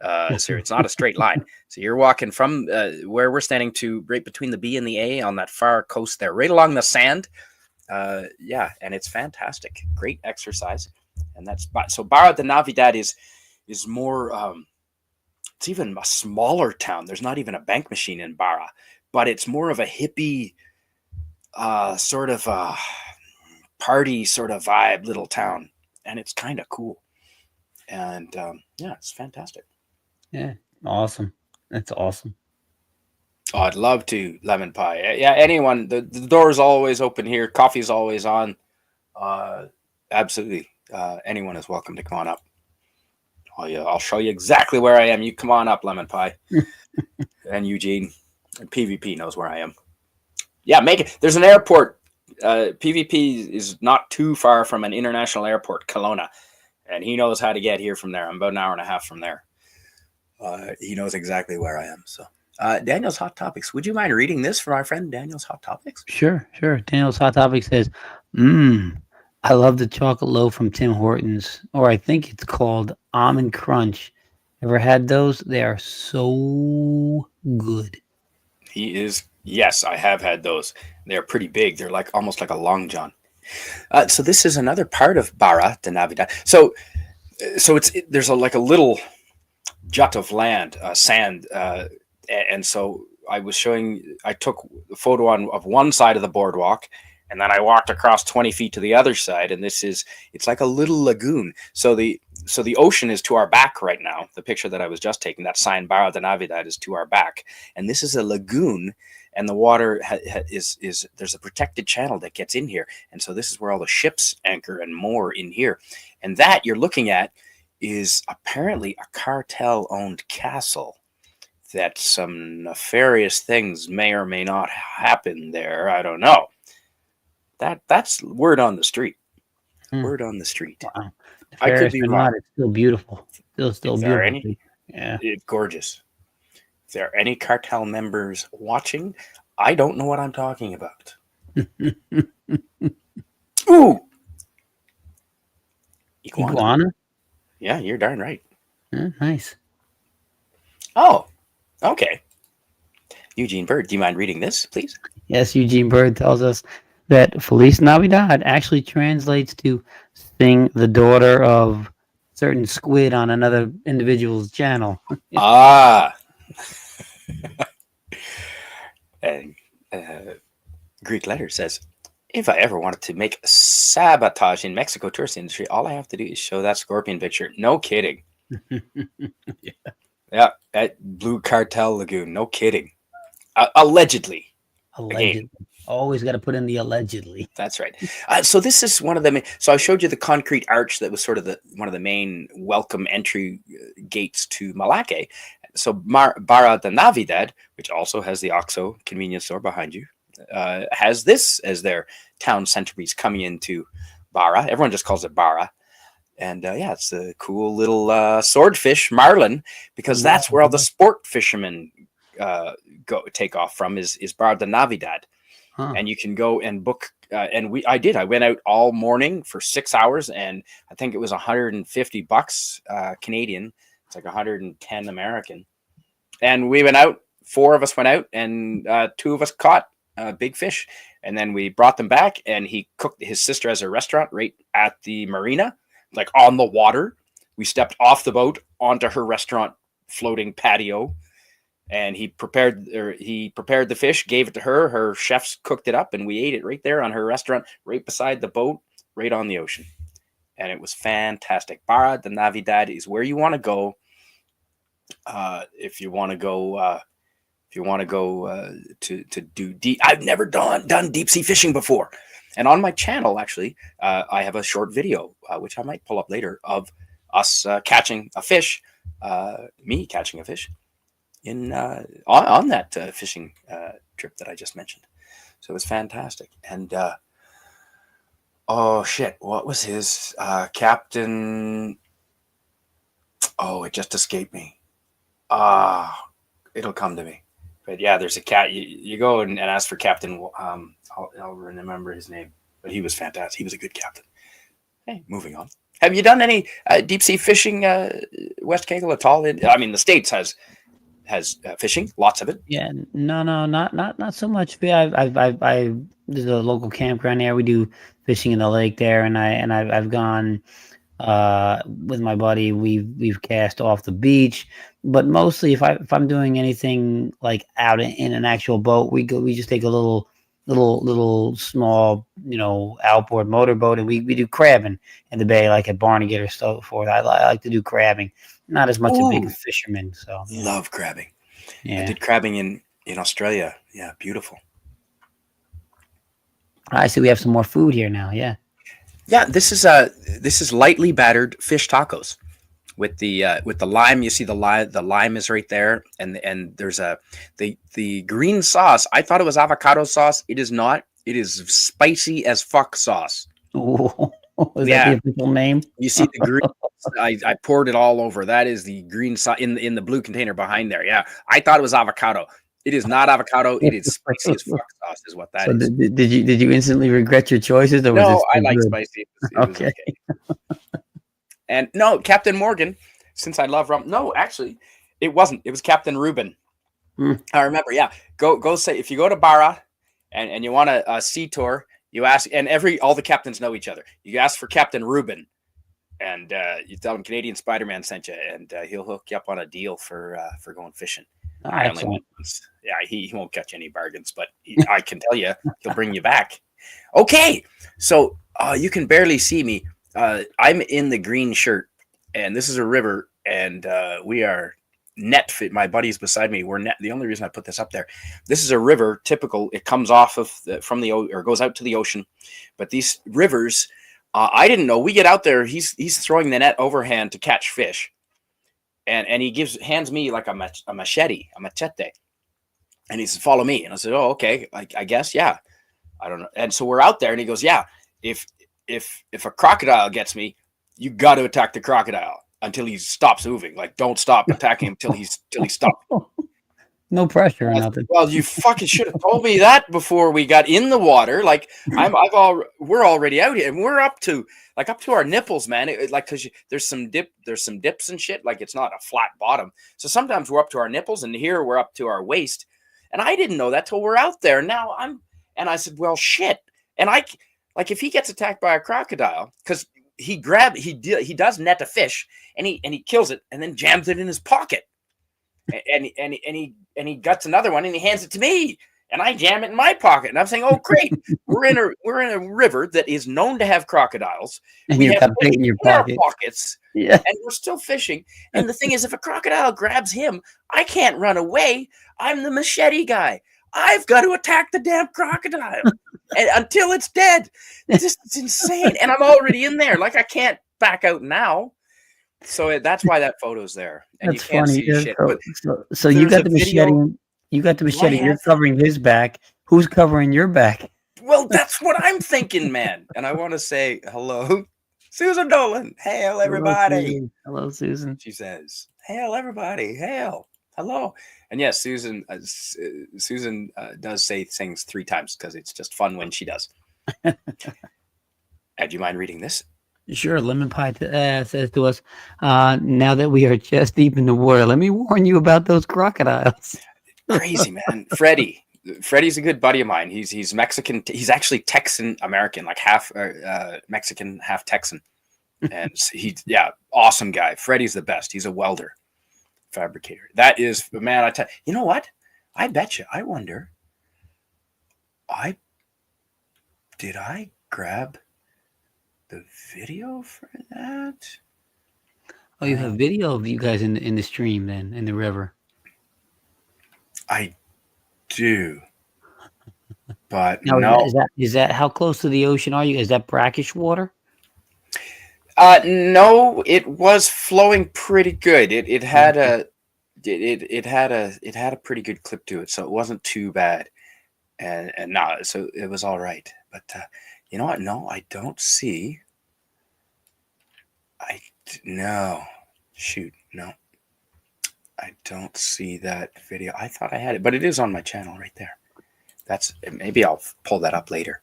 So it's not a straight line. So you're walking from where we're standing to right between the B and the A on that far coast there, right along the sand. And it's fantastic. Great exercise. And so Barra de Navidad is more, it's even a smaller town. There's not even a bank machine in Barra, but it's more of a hippie sort of party sort of vibe little town. And it's kind of cool. And it's fantastic. Yeah, awesome. That's awesome. Oh, I'd love to, lemon pie. Yeah, anyone. The door is always open here. Coffee's always on. Absolutely. Anyone is welcome to come on up. I'll show you exactly where I am. You come on up, lemon pie. And Eugene. And PvP knows where I am. Yeah, make it. There's an airport. PvP is not too far from an international airport, Kelowna. And he knows how to get here from there. I'm about an hour and a half from there. He knows exactly where I am. So, Daniel's Hot Topics. Would you mind reading this from our friend Daniel's Hot Topics? Sure. Daniel's Hot Topic says, I love the chocolate loaf from Tim Hortons, or I think it's called Almond Crunch. Ever had those? They are so good. Yes, I have had those. They're pretty big. They're almost like a Long John. So this is another part of Barra de Navidad. So there's a little jut of land, sand, and so I took a photo of one side of the boardwalk, and then I walked across 20 feet to the other side, and it's like a little lagoon. So so the ocean is to our back right now. The picture that I was just taking, that sign Barra de Navidad, is to our back, and this is a lagoon, and the water is there's a protected channel that gets in here, and so this is where all the ships anchor and moor in here, and that you're looking at is apparently a cartel-owned castle. That some nefarious things may or may not happen there. I don't know. That's word on the street. Word on the street. Wow. I could be Or wrong. not, it's still beautiful. Still If there are beautiful. any, Yeah. it's gorgeous. If there are any cartel members watching, I don't know what I'm talking about. Ooh, Iguana? Yeah, you're darn right. Nice. Oh, okay. Eugene Bird, do you mind reading this, please? Yes, Eugene Bird tells us that Feliz Navidad actually translates to sing the daughter of certain squid on another individual's channel. Ah. And Greek letter says, if I ever wanted to make sabotage in Mexico tourist industry, all I have to do is show that scorpion picture. No kidding. Yeah, at Blue Cartel Lagoon. No kidding. Allegedly. Allegedly. Again. Always got to put in the allegedly. That's right. So this is one of the. So I showed you the concrete arch that was sort of one of the main welcome entry gates to Melaque. So Barra de Navidad, which also has the OXXO convenience store behind you, has this as their town centerpiece coming into Barra. Everyone just calls it Barra. And yeah, it's a cool little swordfish marlin, because that's where all the sport fishermen go take off from is Barra de Navidad. Huh. And you can go and book. I went out all morning for 6 hours, and I think it was $150 Canadian. It's like 110 American. And we went out. 4 of us went out, and 2 of us caught big fish. And then we brought them back, and he cooked. His sister has a restaurant right at the marina, like on the water. We stepped off the boat onto her restaurant floating patio. And he prepared the fish, gave it to her. Her chefs cooked it up, and we ate it right there on her restaurant, right beside the boat, right on the ocean. And it was fantastic. Barra de Navidad is where you want to go if you want to go to do deep. I've never done deep sea fishing before, and on my channel actually, I have a short video which I might pull up later of us catching a fish, me catching a fish. On that fishing trip that I just mentioned. So it was fantastic. And oh shit, what was his Captain? Oh, it just escaped me. It'll come to me. But yeah, there's a cat. You go and ask for Captain. I'll remember his name. But he was fantastic. He was a good captain. Hey, moving on. Have you done any deep sea fishing, West Kagle, at all? I mean, the States has fishing, lots of it. Yeah, no, not so much. Yeah, I there's a local campground there. We do fishing in the lake there, and I've gone with my buddy. We've cast off the beach, but mostly if I'm doing anything like out in an actual boat, we just take a little small, outboard motorboat, and we do crabbing in the bay, like at Barnegat or so forth. I like to do crabbing. Not as much a big fisherman, so yeah. Love crabbing. Yeah. I did crabbing in Australia. Yeah, beautiful. I see we have some more food here now. Yeah. Yeah, this is lightly battered fish tacos with the lime. You see the lime is right there, and there's the green sauce. I thought it was avocado sauce. It is not. It is spicy as fuck sauce. Ooh, is that the official name? You see the green. I poured it all over. That is the green sauce in the blue container behind there. Yeah, I thought it was avocado. It is not avocado. It is spicy as fuck sauce. Is what that is. Did you instantly regret your choices? Or no, was I like spicy. It was okay. And no, Captain Morgan. Since I love rum. No, actually, it wasn't. It was Captain Reuben. I remember. Yeah, go say if you go to Barra and you want a sea tour, you ask, and all the captains know each other. You ask for Captain Reuben. And you tell him Canadian Spider-Man sent you, and he'll hook you up on a deal for going fishing. I only went once. Yeah, he won't catch any bargains, but I can tell you, he'll bring you back. Okay, so you can barely see me. I'm in the green shirt and this is a river, and we are net fit. My buddies beside me were net. The only reason I put this up there, this is a river. Typical. It comes off of from the or goes out to the ocean, but these rivers, I didn't know. We get out there. He's throwing the net overhand to catch fish, and he hands me like a machete, and he says, "Follow me." And I said, "Oh, okay. I guess, yeah. I don't know." And so we're out there, and he goes, "Yeah, if a crocodile gets me, you got to attack the crocodile until he stops moving. Like, don't stop attacking him till he stops." No pressure or And I said, nothing. well, you fucking should have told me that before we got in the water. Like, we're already out here, and we're up to our nipples, man. Like, because there's some dips and shit. Like, it's not a flat bottom, so sometimes we're up to our nipples, and here we're up to our waist. And I didn't know that till we're out there. Now and I said, well, shit. And like, if he gets attacked by a crocodile, because he does net a fish, and he kills it and then jams it in his pocket, and he guts another one and he hands it to me, and I jam it in my pocket, and I'm saying, oh great, we're in a river that is known to have crocodiles, And we you have got it in your our pocket. pockets, Yeah. and we're still fishing. And the thing is, if a crocodile grabs him, I can't run away. I'm the machete guy. I've got to attack the damn crocodile and until it's dead. This is insane. And I'm already in there. Like, I can't back out now. So that's why that photo's there. And That's you can't funny. see Yeah, shit. But so you there's got a the machete. video. You got the Do I machete. You're have that? covering his back. Who's covering your back? Well, that's what I'm thinking, man. And I want to say hello, Susan Dolan. Hail, everybody. Hello, Susan. She says, hail, everybody. Hail. Hello. And yes, Susan does say things 3 times because it's just fun when she does. Do you mind reading this? Sure. Lemon Pie says to us, now that we are chest deep in the water, let me warn you about those crocodiles. Crazy, man. Freddie's a good buddy of mine. He's Mexican. He's actually Texan American, like half Mexican, half Texan. And awesome guy. Freddie's the best. He's a welder, fabricator. That is, man, you know what? I bet you. I wonder. Did I grab the video for that? Oh, you have video of you guys in the stream then, in the river. I do. But now, no. Is that how close to the ocean are you? Is that brackish water? No, it was flowing pretty good. It had a pretty good clip to it, so it wasn't too bad. And no, so it was all right. But you know what? No, I don't see. No. Shoot, no. I don't see that video. I thought I had it, but it is on my channel right there. Maybe I'll pull that up later.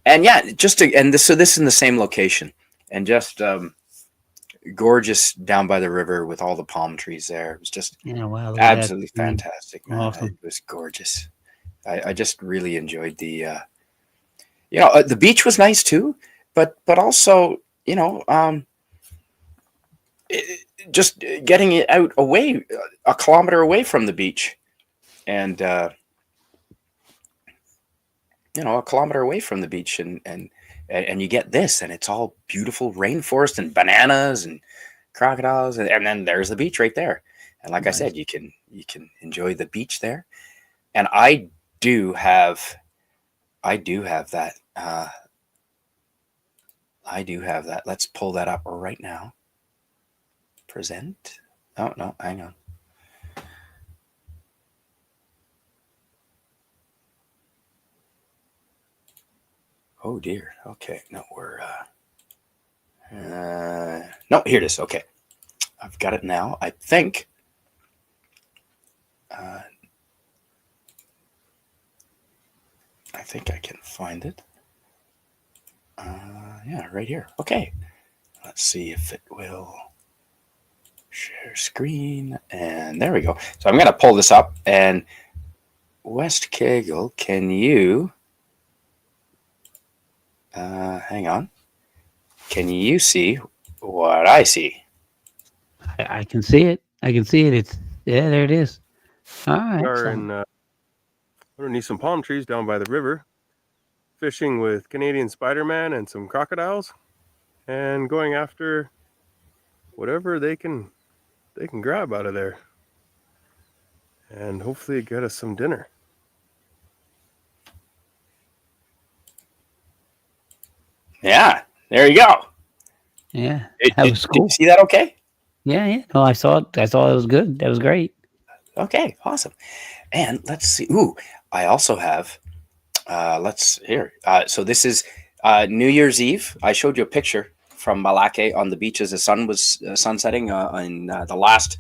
And yeah, this in the same location, and just gorgeous down by the river with all the palm trees there. It was just absolutely fantastic, man. Awesome. It was gorgeous. I just really enjoyed the the beach was nice too, but also, just getting it out away, a kilometer away from the beach, and a kilometer away from the beach, and you get this, and it's all beautiful rainforest and bananas and crocodiles, and then there's the beach right there. And like nice. I said, you can enjoy the beach there. And I do have that. I do have that. Let's pull that up right now. Present. Oh no, hang on. Oh dear. Okay. No, we're no, here it is. Okay. I've got it now. I think I can find it. Yeah, right here. Okay. Let's see if it will share screen. And there we go. So I'm going to pull this up. And West Kagle, can you... hang on. Can you see what I see? I can see it. I can see it. There it is. All right. We are underneath some palm trees down by the river, fishing with Canadian Spider-Man and some crocodiles, and going after whatever they can grab out of there, and hopefully get us some dinner. Yeah, there you go. Yeah, Did, that did, was did cool. you see that? Okay. Yeah, yeah. No, I saw it. I saw it was good. That was great. Okay, awesome. And let's see. Ooh, I also have. Let's here. So this is New Year's Eve. I showed you a picture from Melaque on the beach as the sun was sunsetting in the last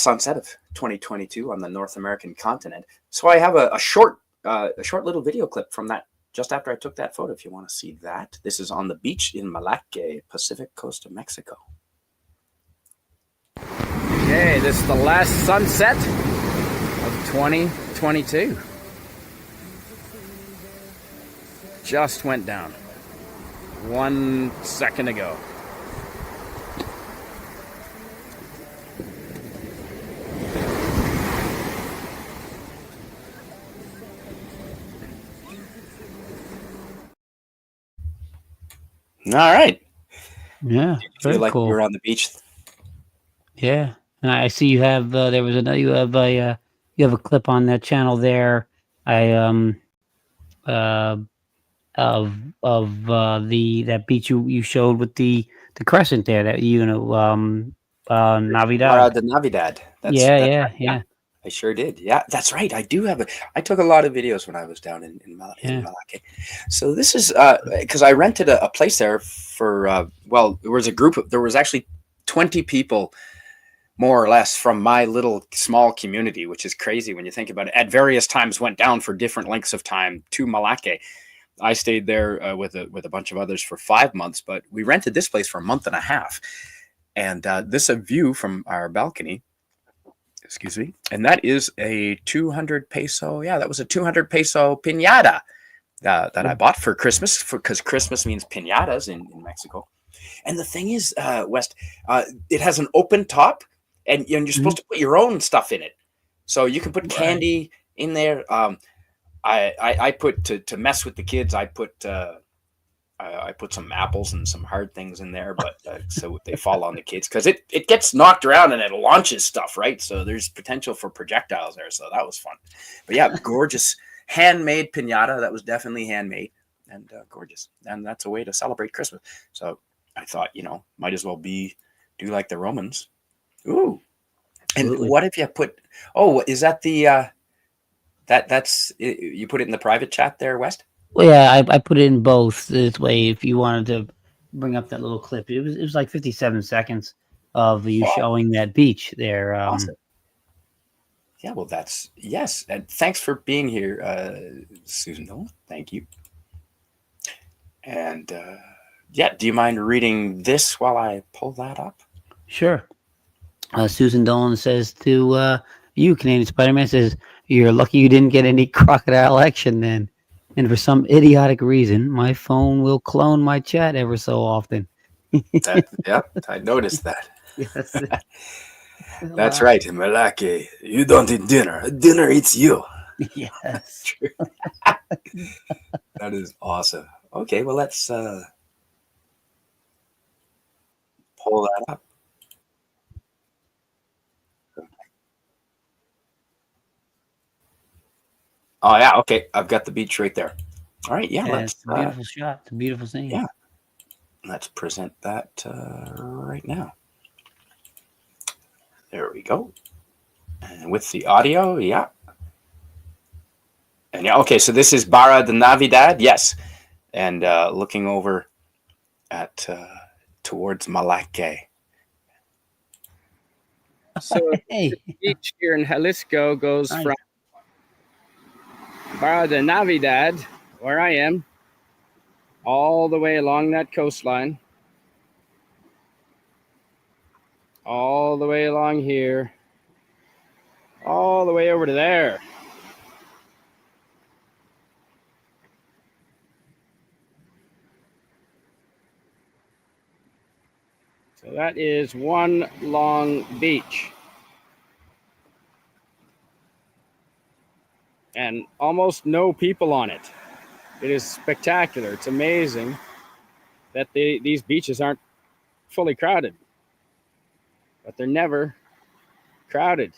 sunset of 2022 on the North American continent. So I have a short little video clip from that just after I took that photo. If you want to see that, this is on the beach in Melaque, Pacific coast of Mexico. Okay, this is the last sunset of 2022. Just went down 1 second ago. All right. Yeah, Did you very feel like you cool. were on the beach? Yeah, and I see you have there was another you have a clip on that channel there. I uh of the that beach you showed with the crescent there that Mara Navidad. de Navidad. That's Yeah, right. yeah, Yeah, yeah, I sure did. Yeah, that's right. I do have I took a lot of videos when I was down in yeah. Melaque. So this is because I rented a place there for well, there was actually 20 people more or less from my little small community, which is crazy when you think about it. At various times, went down for different lengths of time to Melaque. I stayed there with a bunch of others for 5 months, but we rented this place for a month and a half. And this a view from our balcony. Excuse me. And that is a 200 peso. Yeah, that was a 200 peso pinata that I bought for Christmas because Christmas means pinatas in Mexico. And the thing is, West, it has an open top, and you're Mhm. supposed to put your own stuff in it. So you can put Right. candy in there. I put to mess with the kids. I put some apples and some hard things in there, but so they fall on the kids because it gets knocked around and it launches stuff, right? So there's potential for projectiles there. So that was fun. But yeah, gorgeous handmade pinata. That was definitely handmade and gorgeous. And that's a way to celebrate Christmas. So I thought, might as well do like the Romans. Ooh. And Absolutely. what if you put? Oh, is that the that's you put it in the private chat there, West? Well, yeah, I put it in both this way. If you wanted to bring up that little clip, it was like 57 seconds of you Oh, showing that beach there. awesome. Yeah, well, yes. And thanks for being here, Susan Nolan. Thank you. And yeah, do you mind reading this while I pull that up? Sure. Susan Dolan says to you, Canadian Spider-Man, says, "You're lucky you didn't get any crocodile action then. And for some idiotic reason, my phone will clone my chat ever so often." Yeah, I noticed that. Yes. That's Wow. right, Melaque. You don't eat dinner. Dinner eats you. Yes. True. That is awesome. Okay, well, let's pull that up. Oh yeah, okay. I've got the beach right there. All right, yeah. Yeah, Let's it's a beautiful shot. It's a beautiful scene. yeah, let's present that right now. There we go. And with the audio, yeah. And yeah, okay. So this is Barra de Navidad, yes, and looking over at towards Melaque. So the Hey, beach here in Jalisco goes nice. from Barra de Navidad, where I am, all the way along that coastline, all the way along here, all the way over to there. So that is one long beach. And almost no people on it. It is spectacular. It's amazing that these beaches aren't fully crowded. but they're never crowded.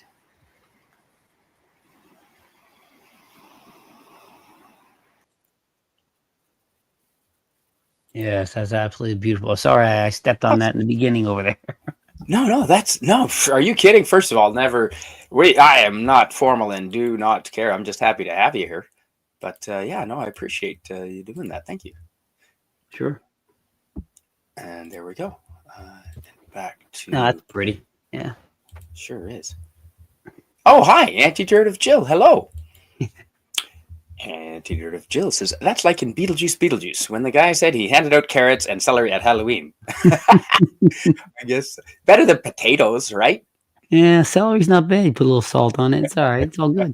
Yes, that's absolutely beautiful. Sorry, I stepped on that in the beginning over there. No, that's no. Are you kidding? First of all, never. I am not formal and do not care. I'm just happy to have you here. But yeah, no, I appreciate you doing that. Thank you. Sure. And there we go. Back to. No, that's pretty. Yeah. Sure is. Oh, hi, Antidirt of Jill. Hello. Antidirt of Jill says, that's like in Beetlejuice, when the guy said he handed out carrots and celery at Halloween. I guess better than potatoes, right? Yeah, celery's not bad. You put a little salt on it. It's all right. It's all good.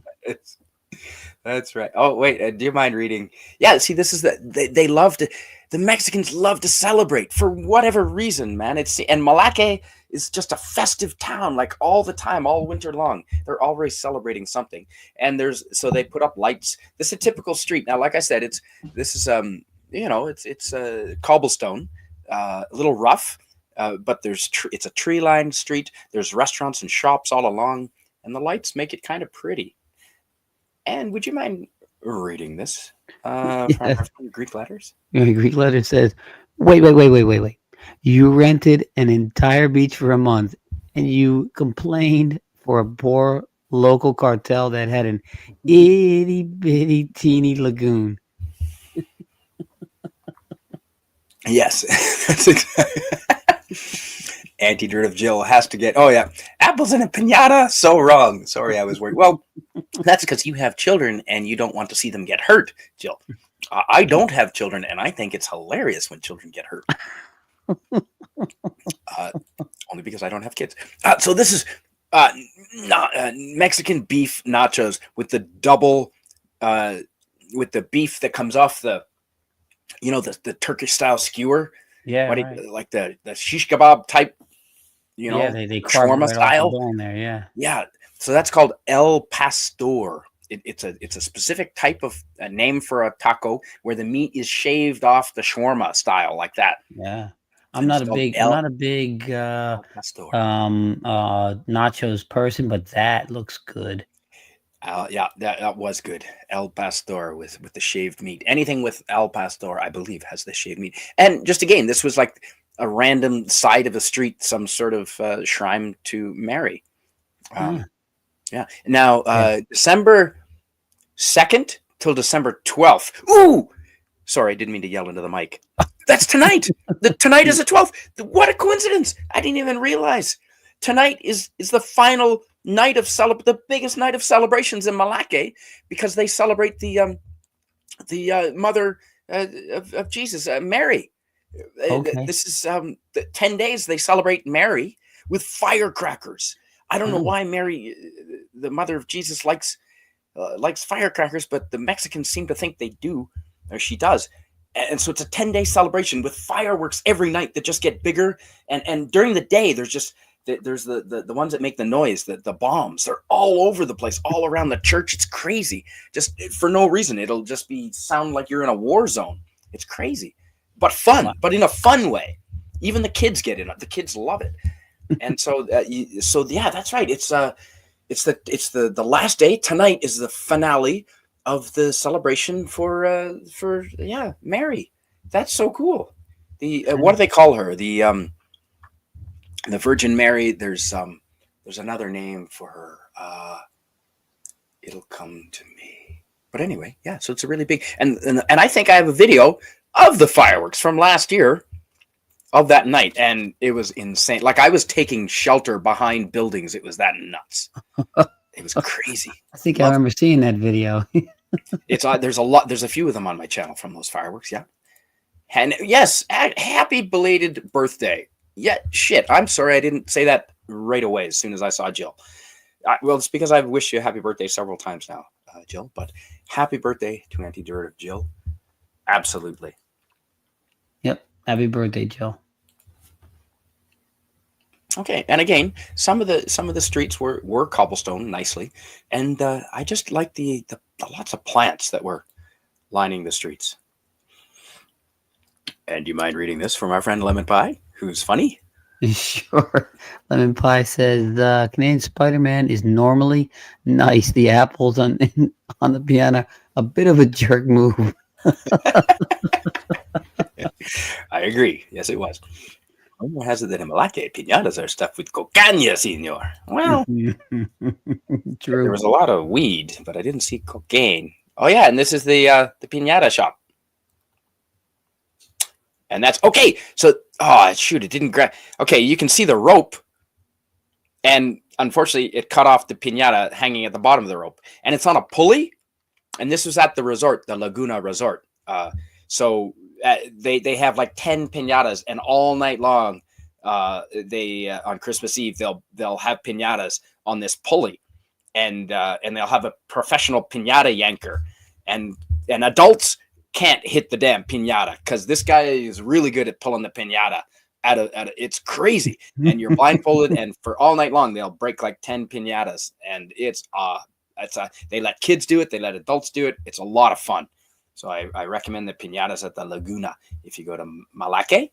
That's right. Oh, wait. Do you mind reading? Yeah, see, this is they love to, the Mexicans love to celebrate for whatever reason, man. And Melaque is just a festive town, like all the time, all winter long. They're always celebrating something. And so they put up lights. This is a typical street. Now, like I said, it's cobblestone, a little rough, but it's a tree-lined street. There's restaurants and shops all along, and the lights make it kind of pretty. And would you mind reading this from Greek Letters? Greek Letter says, wait. You rented an entire beach for a month and you complained for a poor local cartel that had an itty bitty teeny lagoon. Yes, that's exactly. Antidirt of Jill has to get. Oh yeah, apples in a piñata. So wrong. Sorry, I was worried. Well, that's because you have children and you don't want to see them get hurt, Jill. I don't have children, and I think it's hilarious when children get hurt. Only because I don't have kids. So this is Mexican beef nachos with the double, with the beef that comes off the Turkish style skewer. Yeah, like the shish kebab type. Yeah, they carve shawarma right style. off the bone there. Yeah. Yeah. So that's called El Pastor. It's a specific type of name for a taco where the meat is shaved off the shawarma style, like that. Yeah. I'm not a big nachos person, but that looks good. Yeah, that was good. El Pastor with the shaved meat. Anything with El Pastor, I believe, has the shaved meat. And just again, this was like a random side of a street, some sort of shrine to Mary. Yeah. Now, December 2nd till December 12th. Ooh! Sorry, I didn't mean to yell into the mic. That's tonight. Tonight is the 12th. What a coincidence. I didn't even realize. Tonight is the final night of the biggest night of celebrations in Melaque, because they celebrate the mother of Jesus, Mary. Okay. This is 10 days they celebrate Mary with firecrackers. I don't know why Mary, the mother of Jesus, likes firecrackers, but the Mexicans seem to think they do, or she does. And so it's a 10-day celebration with fireworks every night that just get bigger. And during the day, there's the ones that make the noise, the bombs. They're all over the place, all around the church. It's crazy. Just for no reason. It'll just sound like you're in a war zone. It's crazy, but fun, but in a fun way. Even the kids get in it. The kids love it. And so yeah, that's right. It's the last day. Tonight is the finale of the celebration for Mary. That's so cool. What do they call her? The Virgin Mary. There's another name for her. It'll come to me. But anyway, yeah. So it's a really big, and I think I have a video of the fireworks from last year of that night, and it was insane. Like, I was taking shelter behind buildings. It was that nuts. It was crazy. I think I remember seeing that video. There's a few of them on my channel from those fireworks. Yeah. And yes, happy belated birthday. Yeah, shit. I'm sorry I didn't say that right away as soon as I saw Jill. Well, it's because I've wished you a happy birthday several times now, Jill. But happy birthday to Antidirt of Jill. Absolutely. Yep. Happy birthday, Jill. Okay, and again, some of the streets were cobblestone nicely, and I just like the lots of plants that were lining the streets. And do you mind reading this from our friend Lemon Pie, who's funny? Sure. Lemon Pie says Canadian Spider-Man is normally nice. The apples on on the piano, a bit of a jerk move. I agree. Yes, it was. Rumor has it that in Melaque, pinatas are stuffed with cocaña, senor. Well, there True. was a lot of weed, but I didn't see cocaine. Oh yeah, and this is the pinata shop, and that's okay. So, oh shoot, it didn't grab. Okay, you can see the rope, and unfortunately, it cut off the pinata hanging at the bottom of the rope, and it's on a pulley. And this was at the resort, the Laguna Resort. So they have like 10 pinatas, and all night long, they on Christmas Eve they'll have pinatas on this pulley, and they'll have a professional pinata yanker, and adults can't hit the damn pinata because this guy is really good at pulling the pinata out of it's crazy, and you're blindfolded, and for all night long they'll break like 10 pinatas, and it's they let kids do it, they let adults do it. It's a lot of fun. So I recommend the pinatas at the Laguna if you go to Melaque.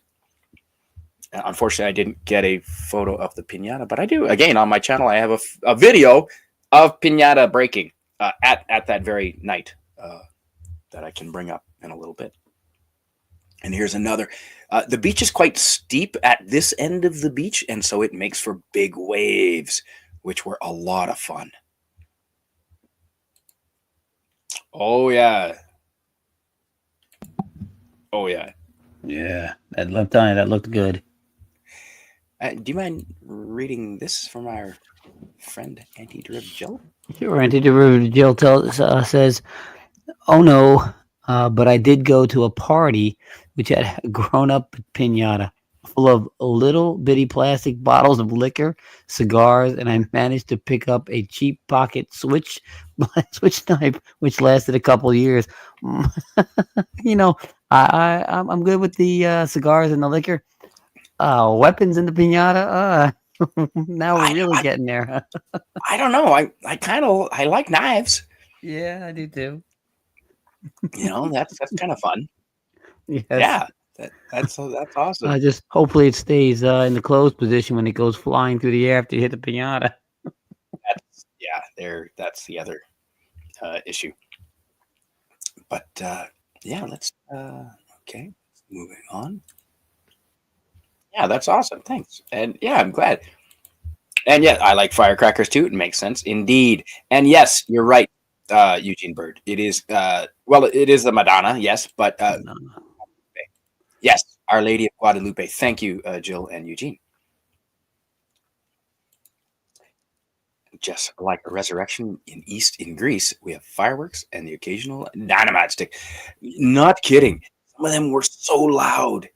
Unfortunately, I didn't get a photo of the pinata, but I do. Again, on my channel, I have a video of pinata breaking at that very night that I can bring up in a little bit. And here's another. The beach is quite steep at this end of the beach, and so it makes for big waves, which were a lot of fun. Oh yeah. Oh yeah. Yeah, that looked on it. That looked good. Do you mind reading this from our friend Anti-Deriv Jill? Sure. Antiderivative Jill says, "Oh no, but I did go to a party which had a grown-up pinata full of little bitty plastic bottles of liquor, cigars, and I managed to pick up a cheap pocket switch knife, which lasted a couple years. you know, I'm good with the cigars and the liquor. Weapons in the pinata. Now we're really getting there. I don't know. I like knives. Yeah, I do too. That's kind of fun. Yes. Yeah, that's awesome. Just hopefully it stays in the closed position when it goes flying through the air after you hit the pinata. That's the other issue. But yeah, let's okay, moving on. Yeah, that's awesome. Thanks. And yeah, I'm glad. And yeah, I like firecrackers too. It makes sense indeed. And yes, you're right, Eugene Bird. It is well, it is the Madonna, yes, but No. yes, Our Lady of Guadalupe. Thank you, Jill and Eugene. Just like a resurrection in Greece, we have fireworks and the occasional dynamite stick. Not kidding. Some of them were so loud.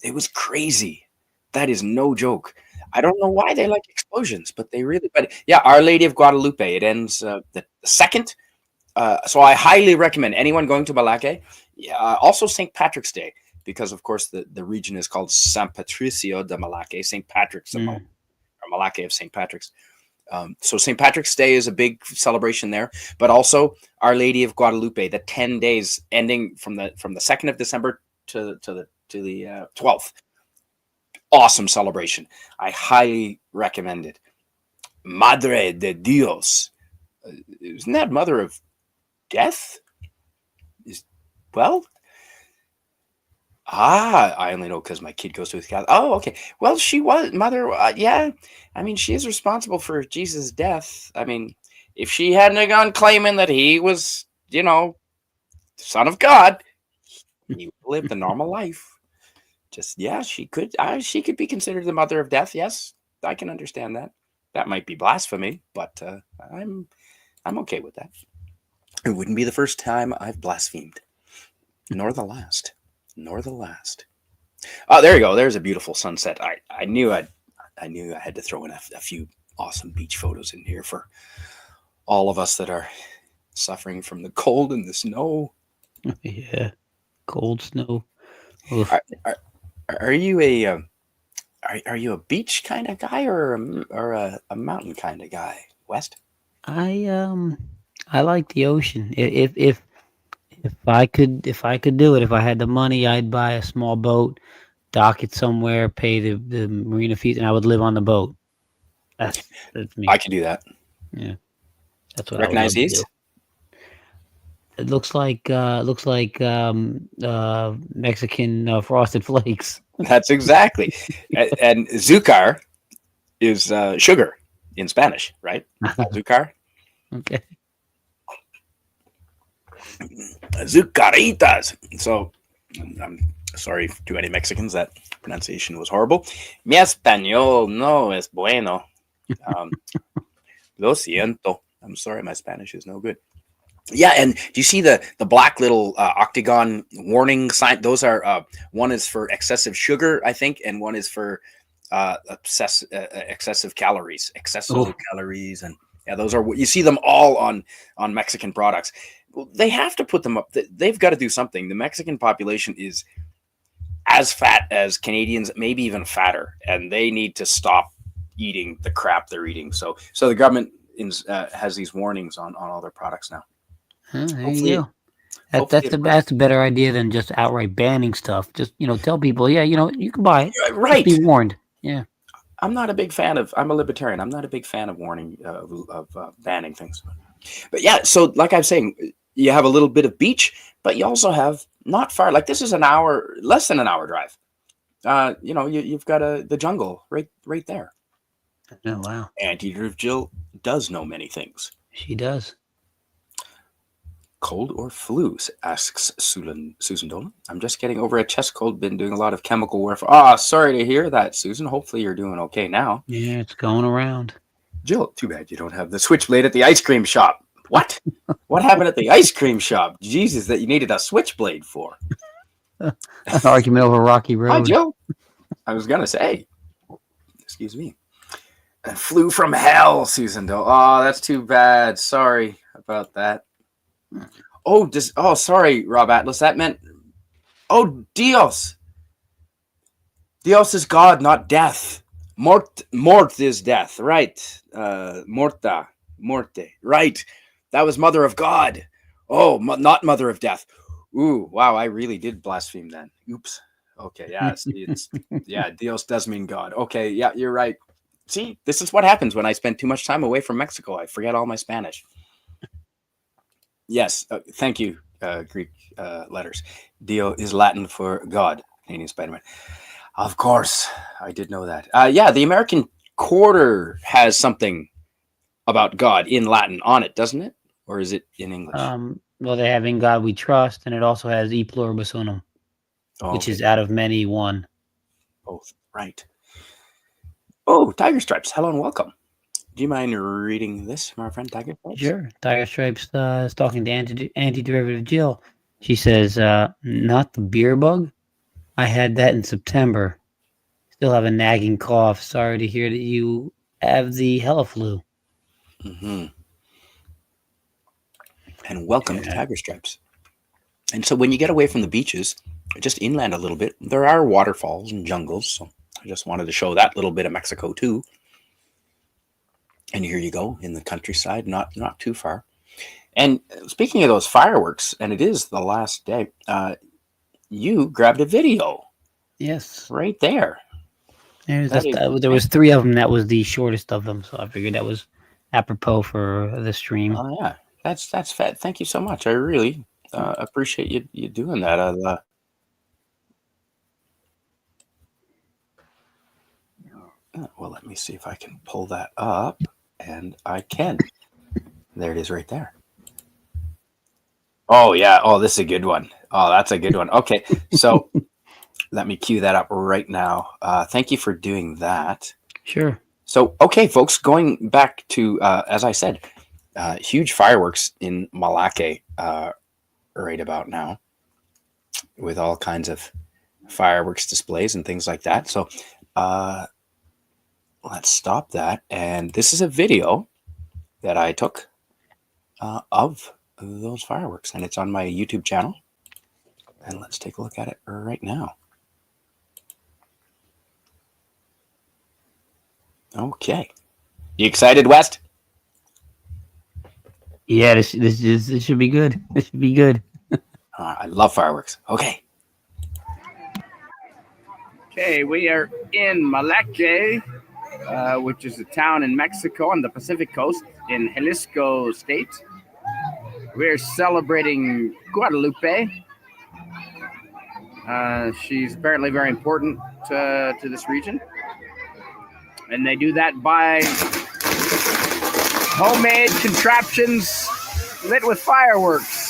It was crazy. That is no joke. I don't know why they like explosions, but they really. But yeah, Our Lady of Guadalupe. It ends the second. So I highly recommend anyone going to Melaque. Yeah, also St. Patrick's Day, because of course the region is called San Patricio de Melaque, St. Patrick's of or Melaque of St. Patrick's. So St. Patrick's Day is a big celebration there, but also Our Lady of Guadalupe, the 10 days ending from the 2nd of December to the 12th. Awesome celebration. I highly recommend it. Madre de Dios. Isn't that Mother of Death? I only know because my kid goes to his Catholic. Oh, okay. Well, she was mother. Yeah, I mean, she is responsible for Jesus' death. I mean, if she hadn't gone claiming that he was, Son of God, he would live the normal life. Just yeah, she could be considered the mother of death. Yes, I can understand that. That might be blasphemy, but I'm okay with that. It wouldn't be the first time I've blasphemed, nor the last. Oh, there you go. There's a beautiful sunset. I knew I had to throw in a few awesome beach photos in here for all of us that are suffering from the cold and the snow. Yeah, cold snow. Are you a beach kind of guy or a mountain kind of guy, West? I like the ocean. If I could do it, if I had the money, I'd buy a small boat dock it somewhere, pay the marina fees, and I would live on the boat. That's me. I could do that. Yeah, that's what I would Recognize love to these? do. It looks like Mexican frosted flakes. That's exactly. And Zucar is sugar in Spanish, right? Zucar. Okay. Zucaritas. So I'm sorry to any Mexicans, that pronunciation was horrible. Mi español no es bueno. Lo siento. I'm sorry, my Spanish is no good. Yeah, and do you see the black little octagon warning sign? Those are one is for excessive sugar, I think, and one is for excessive calories, calories, and yeah, those are you see them all on Mexican products. Well, they have to put them up. They've got to do something. The Mexican population is as fat as Canadians, maybe even fatter, and they need to stop eating the crap they're eating. So the government has these warnings on all their products now. There you go. That's a better idea than just outright banning stuff. Just tell people, yeah, you can buy it. Right. Just be warned. Yeah. I'm not a big fan of. I'm a libertarian. I'm not a big fan of warning of banning things. But yeah, so like I'm saying, you have a little bit of beach, but you also have not far. Like this is less than an hour drive. You've got the jungle right there. Oh wow. Auntie Jill does know many things. She does. Cold or flu? Asks Susan Dolan. I'm just getting over a chest cold. Been doing a lot of chemical warfare. Sorry to hear that, Susan. Hopefully you're doing okay now. Yeah, it's going around. Jill, too bad you don't have the switchblade at the ice cream shop. What? What happened at the ice cream shop? Jesus, that you needed a switchblade for. An argument over Rocky Road. Hi, Jill. I was going to say. Excuse me. And flew from hell, Susan Dolan. Oh, that's too bad. Sorry about that. Sorry, Rob Atlas. That meant, Dios. Dios is God, not death. Mort is death, right? Morte, right? That was Mother of God. Not Mother of Death. Ooh, wow! I really did blaspheme then. Oops. Okay, yeah, yeah. Dios does mean God. Okay, yeah, you're right. See, this is what happens when I spend too much time away from Mexico. I forget all my Spanish. Yes, thank you, Greek letters. Dio is Latin for God, Canadian Spider-Man. Of course, I did know that. Yeah, the American Quarter has something about God in Latin on it, doesn't it? Or is it in English? Well, they have In God We Trust, and it also has E Pluribus Unum, which is out of many one. Both, right. Oh, Tiger Stripes, hello and welcome. Do you mind reading this from our friend Tiger Stripes? Sure. Tiger Stripes is talking to anti-derivative Jill. She says, not the beer bug. I had that in September. Still have a nagging cough. Sorry to hear that you have the hella flu. Mm-hmm. And welcome to Tiger Stripes. And so when you get away from the beaches, just inland a little bit, there are waterfalls and jungles. So I just wanted to show that little bit of Mexico too. And here you go in the countryside, not too far. And speaking of those fireworks, and it is the last day, you grabbed a video. Yes. Right there. There was 3 of them. That was the shortest of them. So I figured that was apropos for the stream. Oh, yeah. That's fat. Thank you so much. I really appreciate you doing that. Well, let me see if I can pull that up. And I can. There it is right there. Oh, yeah. Oh, this is a good one. Oh, that's a good one. Okay. So let me cue that up right now. Thank you for doing that. Sure. So, okay, folks, going back to, as I said, huge fireworks in Melaque right about now with all kinds of fireworks displays and things like that. So let's stop that. And this is a video that I took of those fireworks, and it's on my YouTube channel. And let's take a look at it right now. Okay. You excited, West? Yeah, this should be good. This should be good. I love fireworks. Okay. Okay, we are in Melaque, which is a town in Mexico on the Pacific coast in Jalisco State. We're celebrating Guadalupe. She's apparently very important to this region. And they do that by homemade contraptions lit with fireworks.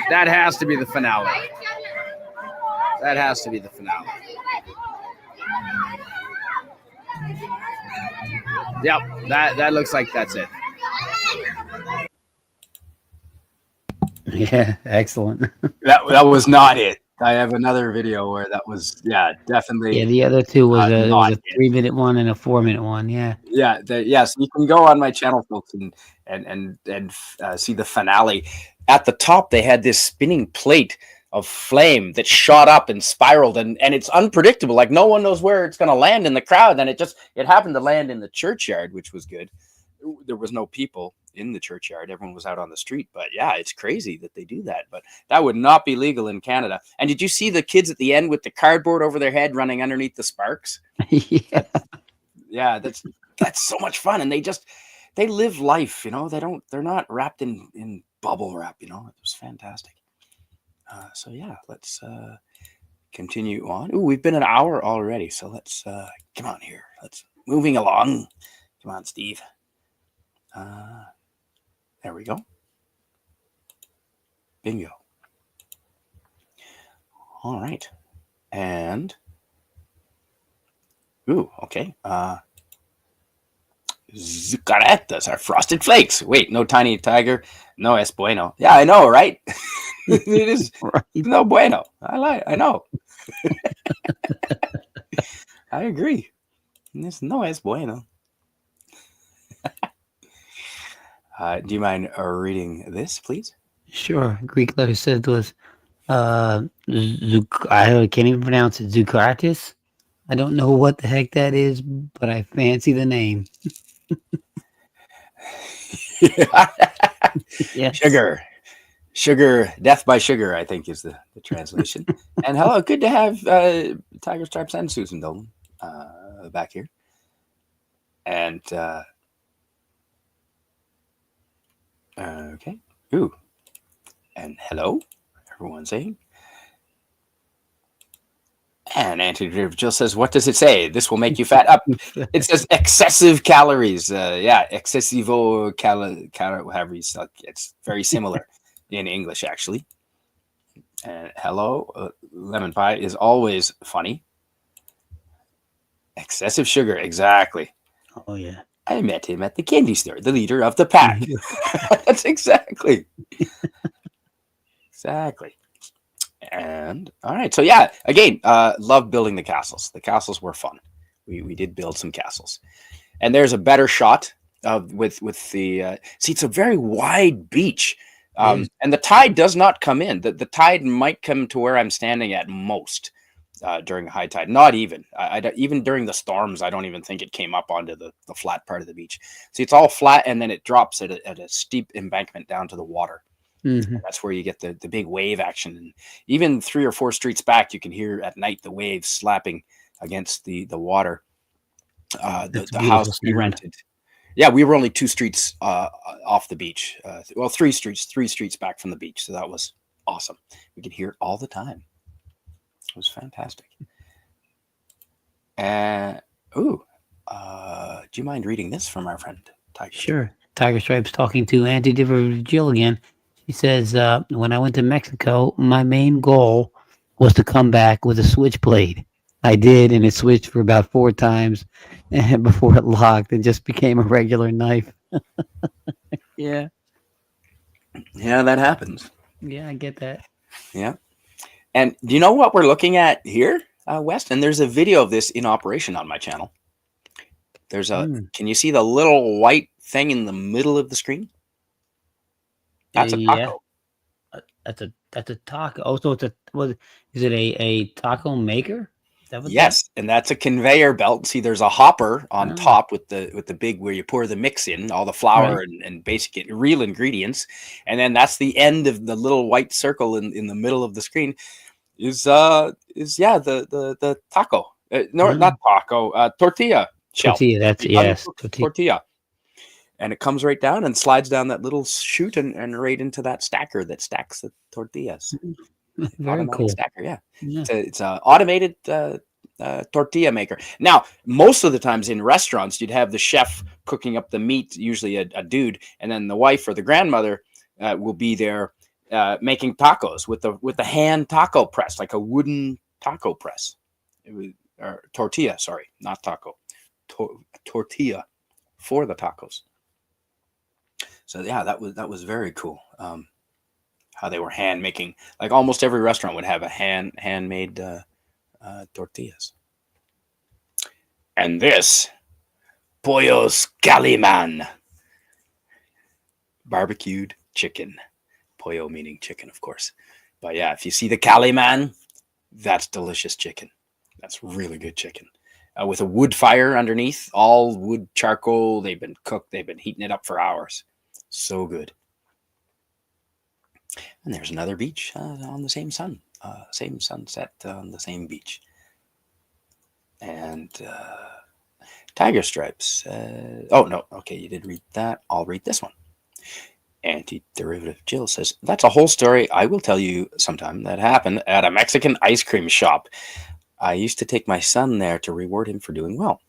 That has to be the finale. That has to be the finale. Yep, that looks like that's it. Yeah, excellent. That was not it. I have another video where that was definitely Yeah, the other two was there was not a 3-minute one and a 4-minute one. Yeah. yes. You can go on my channel, folks, and see the finale. At the top, they had this spinning plate of flame that shot up and spiraled, and it's unpredictable. Like no one knows where it's going to land in the crowd, and it happened to land in the churchyard, which was good. There was no people in the churchyard. Everyone was out on the street. But yeah, it's crazy that they do that. But that would not be legal in Canada. And did you see the kids at the end with the cardboard over their head running underneath the sparks? Yeah. That's so much fun. And they live life, they're not wrapped in bubble wrap, it was fantastic. So yeah, let's continue on. Ooh, we've been an hour already. So let's come on here. Let's moving along. Come on, Steve. There we go. Bingo. All right. And okay. Zucaritas are frosted flakes. Wait, no tiny tiger, no es bueno. Yeah, I know, right? It is Right. no bueno. I know. I agree. There's no es bueno. Do you mind reading this, please? Sure. Greek letter said was I can't even pronounce it. Zucratis. I don't know what the heck that is, but I fancy the name. Yeah. Sugar, death by sugar, I think is the translation. And hello, good to have Tiger Stripes and Susan Dolan back here. And okay. Ooh. And hello, everyone saying. And Anthony Jill says, what does it say? This will make you fat up. It says excessive calories. Excessivo calories. It's very similar in English, actually. And hello, lemon pie is always funny. Excessive sugar, exactly. Oh, yeah. I met him at the candy store, the leader of the pack. That's exactly. Exactly. And all right, so yeah, again, love building the castles. The castles were fun. We did build some castles, and there's a better shot with the. See, it's a very wide beach, and the tide does not come in. The tide might come to where I'm standing at most during high tide. Not even. Even during the storms, I don't even think it came up onto the flat part of the beach. See, it's all flat, and then it drops at a steep embankment down to the water. Mm-hmm. That's where you get the big wave action. And even 3 or 4 streets back, you can hear at night the waves slapping against the water. The house we rented. Yeah, we were only 2 streets off the beach. 3 streets back from the beach. So that was awesome. We could hear it all the time. It was fantastic. Do you mind reading this from our friend Tiger? Sure. Tiger Stripes talking to Anti-Diver Jill again. He says, when I went to Mexico, my main goal was to come back with a switchblade. I did, and it switched for about 4 times before it locked and just became a regular knife. Yeah. Yeah, that happens. Yeah, I get that. Yeah. And do you know what we're looking at here, West? And there's a video of this in operation on my channel. There's can you see the little white thing in the middle of the screen? That's a taco. That's a taco. Oh, so is it a taco maker? That was Yes, and that's a conveyor belt. See, there's a hopper on Oh. top with the big where you pour the mix in, all the flour and basic real ingredients, and then that's the end of the little white circle in the middle of the screen is the taco. No, not taco, tortilla shell. tortilla. That's The yes, uncooked tortilla. tortilla. And it comes right down and slides down that little chute and right into that stacker that stacks the tortillas. Very Automatic cool. stacker, yeah. Yeah. It's a automated tortilla maker. Now, most of the times in restaurants, you'd have the chef cooking up the meat, usually a dude, and then the wife or the grandmother will be there making tacos with the hand taco press, like a wooden taco press. Or tortilla, sorry, not taco, tortilla for the tacos. So yeah, that was very cool. How they were hand making, like almost every restaurant would have a handmade tortillas. And this pollos Caliman, barbecued chicken. Pollo meaning chicken, of course. But yeah, if you see the Caliman, that's delicious chicken. That's really good chicken. With a wood fire underneath, all wood charcoal. They've been cooked. They've been heating it up for hours. So good. And there's another beach on the same same sunset on the same beach. And tiger stripes. Oh, no. Okay, you did read that. I'll read this one. Anti-derivative Jill says, that's a whole story I will tell you sometime that happened at a Mexican ice cream shop. I used to take my son there to reward him for doing well.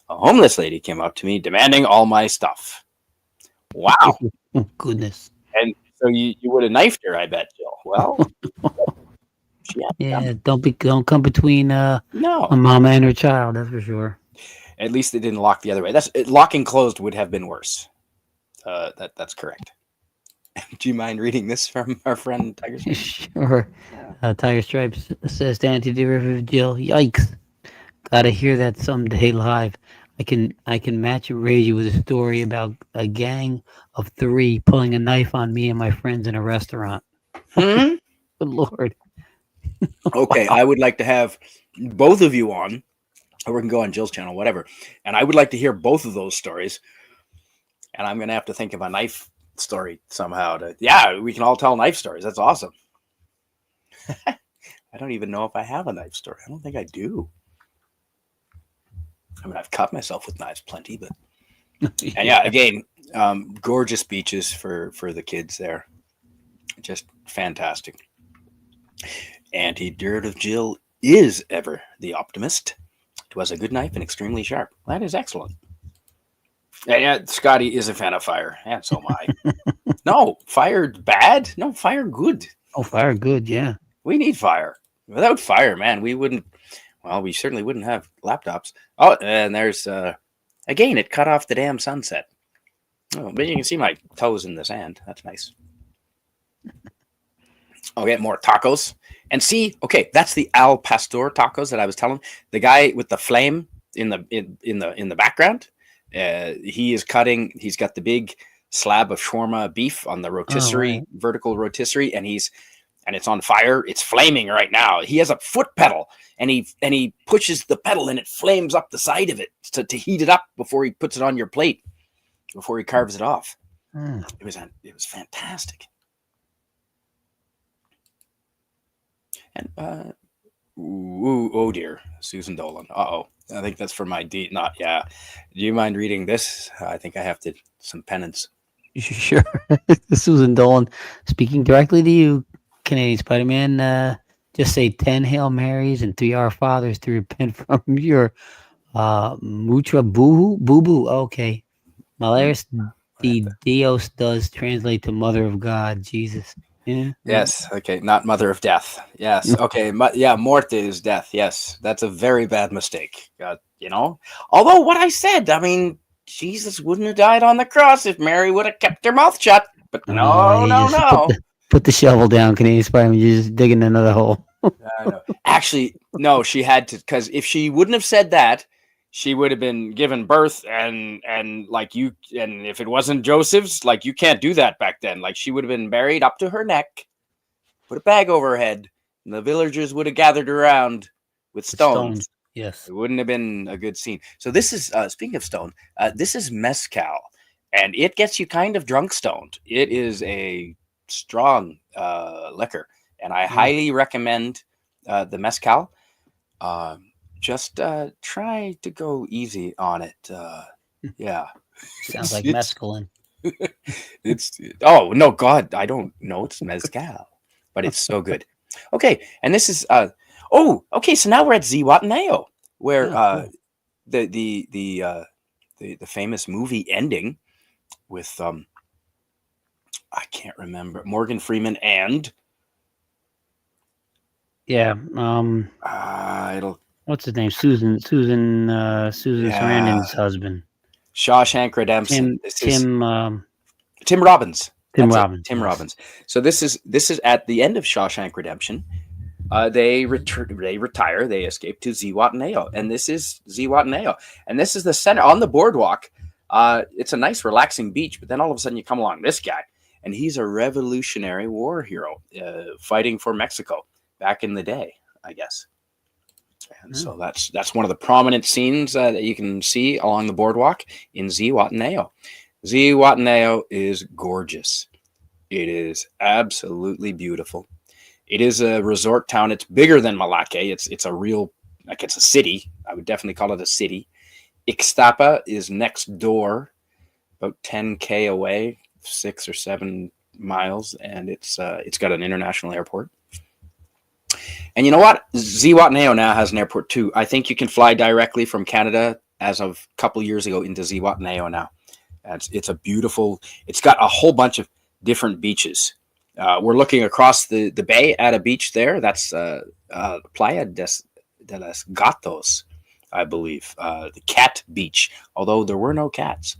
A homeless lady came up to me demanding all my stuff. Wow. Oh, goodness. And so you would have knifed her, I bet, Jill. Well, yeah, don't come between a no. mama and her child, that's for sure. At least it didn't lock the other way. Locking closed would have been worse. That's correct. Do you mind reading this from our friend Tiger Stripes? Sure. Tiger Stripes says to Anti-Derivative Jill, yikes. Gotta hear that someday live. I can match and raise you with a story about a gang of 3 pulling a knife on me and my friends in a restaurant. Hmm? Good Lord. Okay, I would like to have both of you on, or we can go on Jill's channel, whatever. And I would like to hear both of those stories. And I'm going to have to think of a knife story somehow. We can all tell knife stories. That's awesome. I don't even know if I have a knife story. I don't think I do. I mean, I've cut myself with knives plenty, but and yeah, again, gorgeous beaches for the kids there. Just fantastic. Anti-derivative Jill is ever the optimist. It was a good knife and extremely sharp. That is excellent. Yeah, Scotty is a fan of fire, and so am I. No, fire bad? No, fire good. Oh, fire good, yeah. We need fire. Without fire, man, we certainly wouldn't have laptops. Oh, and there's, again, it cut off the damn sunset. Oh, but you can see my toes in the sand. That's nice. I'll get more tacos. And see, okay, that's the al pastor tacos that I was telling. The guy with the flame in the background, he is cutting. He's got the big slab of shawarma beef on the rotisserie, vertical rotisserie, and it's on fire. It's flaming right now. He has a foot pedal, and he pushes the pedal, and it flames up the side of it to heat it up before he puts it on your plate, before he carves it off. It was fantastic. And oh dear, Susan Dolan. I think that's for my D. Not yeah. Do you mind reading this? I think I have to some penance. Sure. Susan Dolan speaking directly to you, Canadian Spider-Man. Just say 10 Hail Marys and 3 Our Fathers to repent from your mutra boo-boo. Okay. Malaris de Dios does translate to Mother of God, Jesus. Yeah. Yes. Okay. Not Mother of Death. Yes. Okay. Morte is death. Yes. That's a very bad mistake. Although what I said, I mean, Jesus wouldn't have died on the cross if Mary would have kept her mouth shut. But no. Put the shovel down, Canadian Spider-Man. You're just digging another hole. I know. Actually, no, she had to, because if she wouldn't have said that, she would have been given birth and if it wasn't Joseph's, like, you can't do that back then. Like, she would have been buried up to her neck, put a bag over her head, and the villagers would have gathered around with With stones, Yes. it wouldn't have been a good scene. So this is speaking of stone. This is mezcal, and it gets you kind of drunk stoned. It is a strong liquor, and I highly recommend the mezcal. Just try to go easy on it. Yeah, Sounds like it's mescaline. it's oh no god, I don't know it's mezcal, but it's so good. Okay, and this is okay, so now we're at Zihuatanejo, where Oh, cool. the famous movie ending with I can't remember, Morgan Freeman and Yeah. it'll What's his name? Susan yeah, Sarandon's husband. Shawshank Redemption. Tim This is Tim Tim Robbins. Tim That's it, Robbins. Tim Yes. Robbins. So this is at the end of Shawshank Redemption. They retire. They escape to Zihuatanejo, and this is Zihuatanejo, and this is the center on the boardwalk. It's a nice, relaxing beach, but then all of a sudden you come along this guy, and he's a Revolutionary War hero fighting for Mexico back in the day, I guess. And so that's one of the prominent scenes that you can see along the boardwalk in Zihuatanejo. Zihuatanejo is gorgeous. It is absolutely beautiful. It is a resort town. It's bigger than Melaque. It's a real, like, it's a city. I would definitely call it a city. Ixtapa is next door, about 10K away, 6 or 7 miles, and it's got an international airport. And you know what? Zihuatanejo now has an airport too. I think you can fly directly from Canada as of a couple years ago into Zihuatanejo now. It's a beautiful. It's got a whole bunch of different beaches. We're looking across the bay at a beach there. That's Playa de los Gatos, I believe. The cat beach, although there were no cats.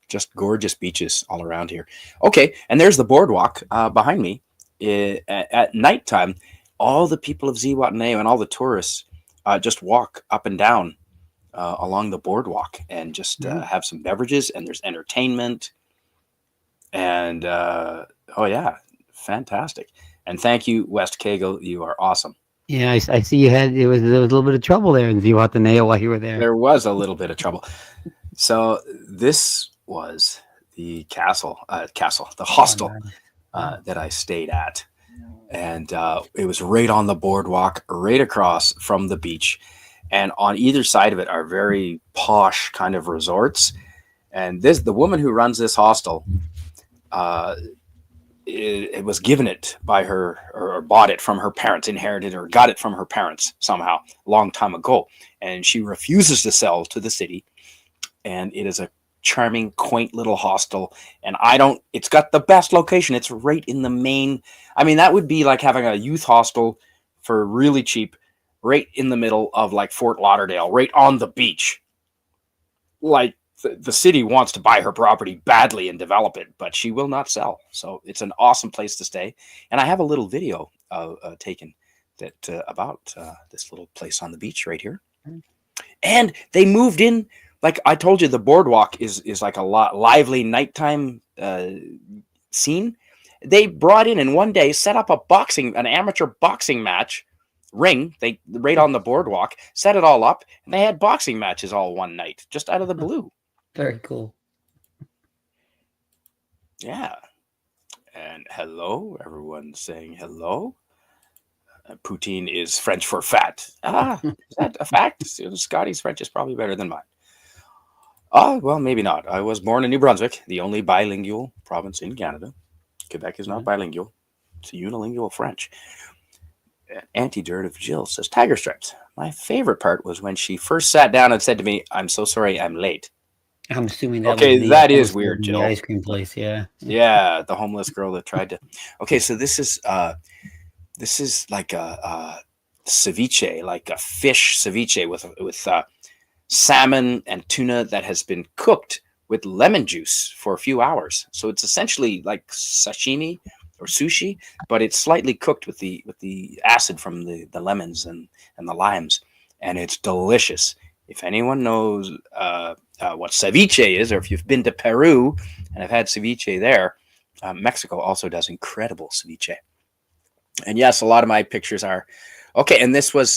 Just gorgeous beaches all around here. Okay, and there's the boardwalk behind me. At nighttime, all the people of Zihuatanejo and all the tourists just walk up and down along the boardwalk and just have some beverages, and there's entertainment. And oh yeah, fantastic! And thank you, West Kagle. You are awesome. Yeah, I see you had there was a little bit of trouble there in Zihuatanejo while you were there. There was a little bit of trouble. So this was the the hostel that I stayed at, and it was right on the boardwalk, right across from the beach, and on either side of it are very posh kind of resorts. And the woman who runs this hostel, it was given it by her, or bought it from her parents, inherited or got it from her parents somehow a long time ago, and she refuses to sell to the city. And it is a charming, quaint little hostel, and it's got the best location. It's right in the main. I mean, that would be like having a youth hostel for really cheap, right in the middle of like Fort Lauderdale, right on the beach. Like, the city wants to buy her property badly and develop it, but she will not sell. So it's an awesome place to stay. And I have a little video taken about this little place on the beach right here. And they moved in, like I told you, the boardwalk is like a lively nighttime scene. They brought in one day, set up an amateur boxing match ring. They right on the boardwalk, set it all up, and they had boxing matches all one night, just out of the blue. Very cool. Yeah. And hello, everyone's saying hello. Poutine is French for fat. Is that a fact? Scotty's French is probably better than mine. Oh, well, maybe not. I was born in New Brunswick, the only bilingual province in Canada. Quebec is not bilingual. It's unilingual French. Antidirt of Jill says, Tiger Stripes. My favorite part was when she first sat down and said to me, "I'm so sorry I'm late." I'm assuming that Okay, was that is weird, the Jill. ice cream place, yeah. Yeah, the homeless girl that tried to. Okay, so this is like a ceviche, like a fish ceviche with salmon and tuna that has been cooked with lemon juice for a few hours. So it's essentially like sashimi or sushi, but it's slightly cooked with the acid from the lemons and the limes, and it's delicious. If anyone knows what ceviche is, or if you've been to Peru and have had ceviche there, Mexico also does incredible ceviche. And yes, a lot of my pictures are Okay, and this was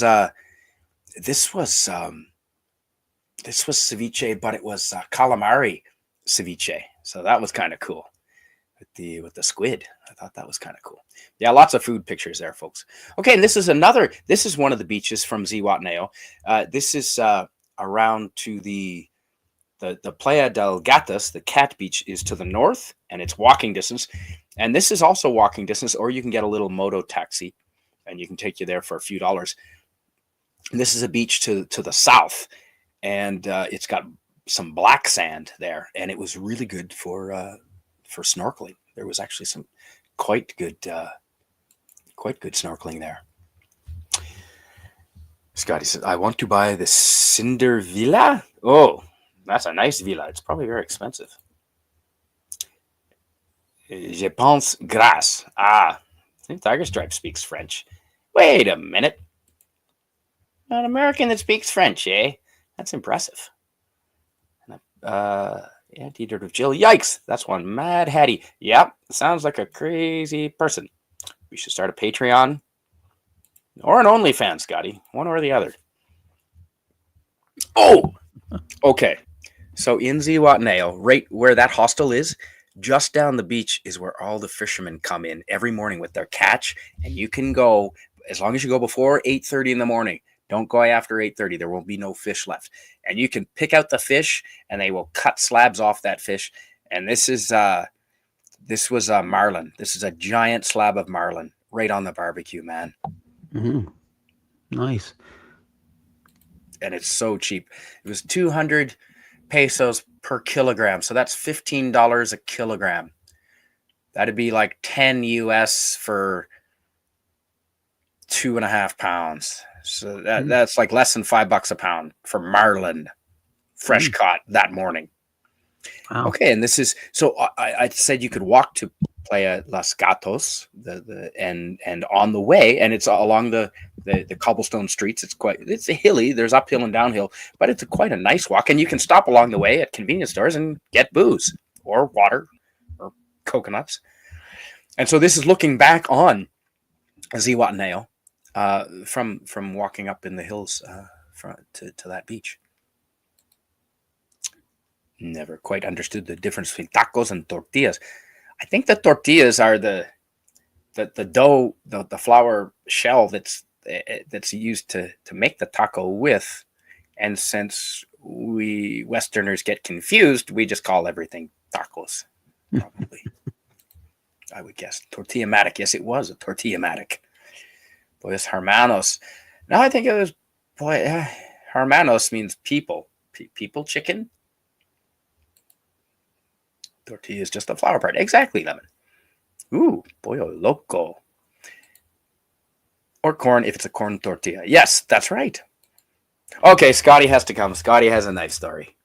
this was ceviche, but it was calamari ceviche. So that was kind of cool with the squid. I thought that was kind of cool. Yeah, lots of food pictures there, folks. Okay, and this is another. This is one of the beaches from Zihuatanejo. This is around to the Playa del Gatas. The cat beach is to the north, and it's walking distance. And this is also walking distance, or you can get a little moto taxi, and you can take you there for a few dollars. And this is a beach to the south, and it's got some black sand there, and it was really good for snorkeling. There was actually some quite good snorkeling there. Scotty says, "I want to buy the Cinder Villa." Oh, that's a nice villa. It's probably very expensive. Je pense grâce. Ah, I think Tiger Stripe speaks French. Wait a minute. An American that speaks French, eh? That's impressive. Yeah, Dieter of Jill. Yikes, that's one Mad Hattie. Yep, sounds like a crazy person. We should start a Patreon or an OnlyFans, Scotty. One or the other. Oh, okay. So in Zihuatanejo, right where that hostel is, just down the beach is where all the fishermen come in every morning with their catch, and you can go as long as you go before 8:30 in the morning. Don't go after 8:30. There won't be no fish left. And you can pick out the fish, and they will cut slabs off that fish. And this was marlin. This is a giant slab of marlin right on the barbecue, man. Mm-hmm. Nice. And it's so cheap. It was 200 pesos per kilogram. So that's $15 a kilogram. That'd be like 10 US for 2.5 pounds. So that's like less than $5 a pound for marlin, fresh caught that morning. Wow. Okay, and this is so I said you could walk to Playa Los Gatos, and on the way, and it's along the cobblestone streets. It's a hilly. There's uphill and downhill, but it's quite a nice walk, and you can stop along the way at convenience stores and get booze or water or coconuts. And so this is looking back on Zihuatanejo. From walking up in the hills to that beach. Never quite understood the difference between tacos and tortillas. I think the tortillas are the dough, the flour shell that's used to make the taco with. And since we Westerners get confused, we just call everything tacos. Probably, I would guess. Tortilla-matic. Yes, it was a tortilla-matic. Pues hermanos. Now I think it was, hermanos means people. People chicken. Tortilla is just the flour part. Exactly, Lemon. Ooh, pollo loco. Or corn if it's a corn tortilla. Yes, that's right. Okay, Scotty has to come. Scotty has a knife story.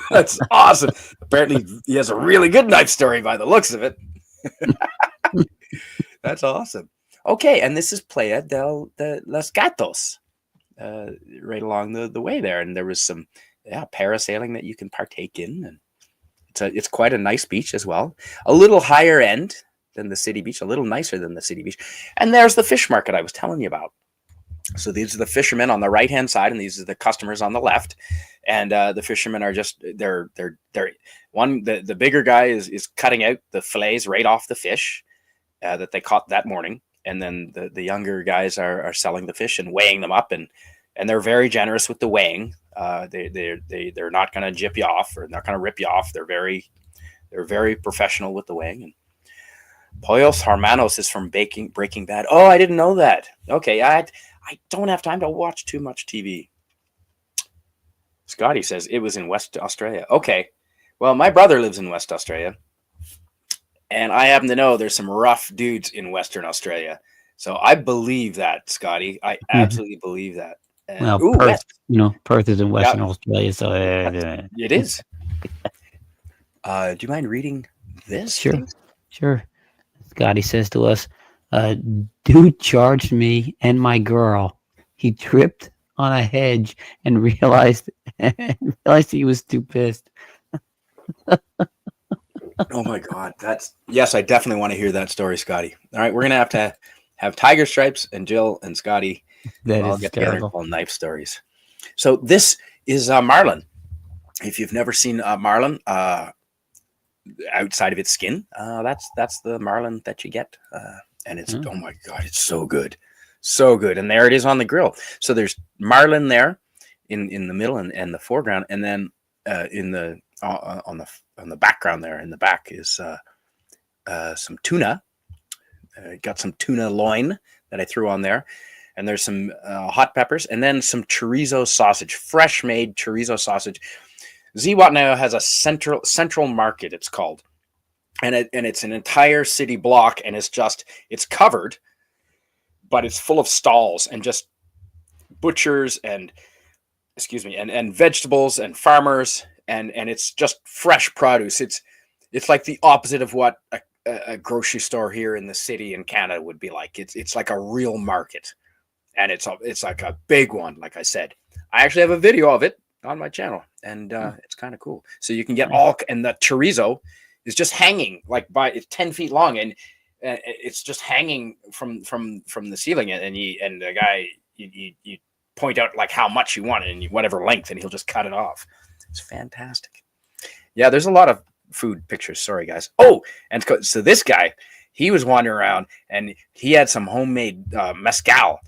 That's awesome. Apparently, he has a really good knife story by the looks of it. That's awesome. Okay, and this is Playa de Los Gatos, right along the way there, and there was some parasailing that you can partake in, and it's quite a nice beach as well, a little higher end than the city beach, a little nicer than the city beach, and there's the fish market I was telling you about. So these are the fishermen on the right hand side, and these are the customers on the left, and the fishermen are just they're one the bigger guy is cutting out the fillets right off the fish that they caught that morning. And then the younger guys are selling the fish and weighing them up, and they're very generous with the weighing. They're not going to jip you off or not going to rip you off. They're very professional with the weighing. And Pollos Hermanos is from Breaking Bad. Oh, I didn't know that. Okay, I don't have time to watch too much TV. Scotty says it was in West Australia. Okay, well, my brother lives in West Australia. And I happen to know there's some rough dudes in Western Australia. So I believe that, Scotty. I absolutely believe that. Well, Perth, Perth is in Western Australia, so it is. Do you mind reading this? Sure, please? Sure. Scotty says to us, dude charged me and my girl. He tripped on a hedge and realized he was too pissed. Oh my God, yes, I definitely want to hear that story, Scotty. All right, we're gonna have to have Tiger Stripes and Jill and Scotty That We'll all is get together and hysterical. tell knife stories. So this is marlin. If you've never seen marlin outside of its skin, that's the marlin that you get. And it's, oh my God, it's so good. So good. And there it is on the grill. So there's marlin there in the middle and the foreground. And then in the on the background there in the back is some tuna. Got some tuna loin that I threw on there. And there's some hot peppers and then some chorizo sausage, fresh made chorizo sausage. Zihuatanejo has a central market, it's called. And it's an entire city block, and it's covered, but it's full of stalls and just butchers and vegetables and farmers, and it's just fresh produce. It's like the opposite of what a grocery store here in the city in Canada would be like. It's like a real market, and it's like a big one. Like I said, I actually have a video of it on my channel, and it's kind of cool. So you can get and the chorizo is just hanging it's 10 feet long, and it's just hanging from the ceiling, and the guy you point out like how much you want it and whatever length, and he'll just cut it off. It's fantastic. Yeah, there's a lot of food pictures. Sorry, guys. Oh, and so this guy, he was wandering around, and he had some homemade mezcal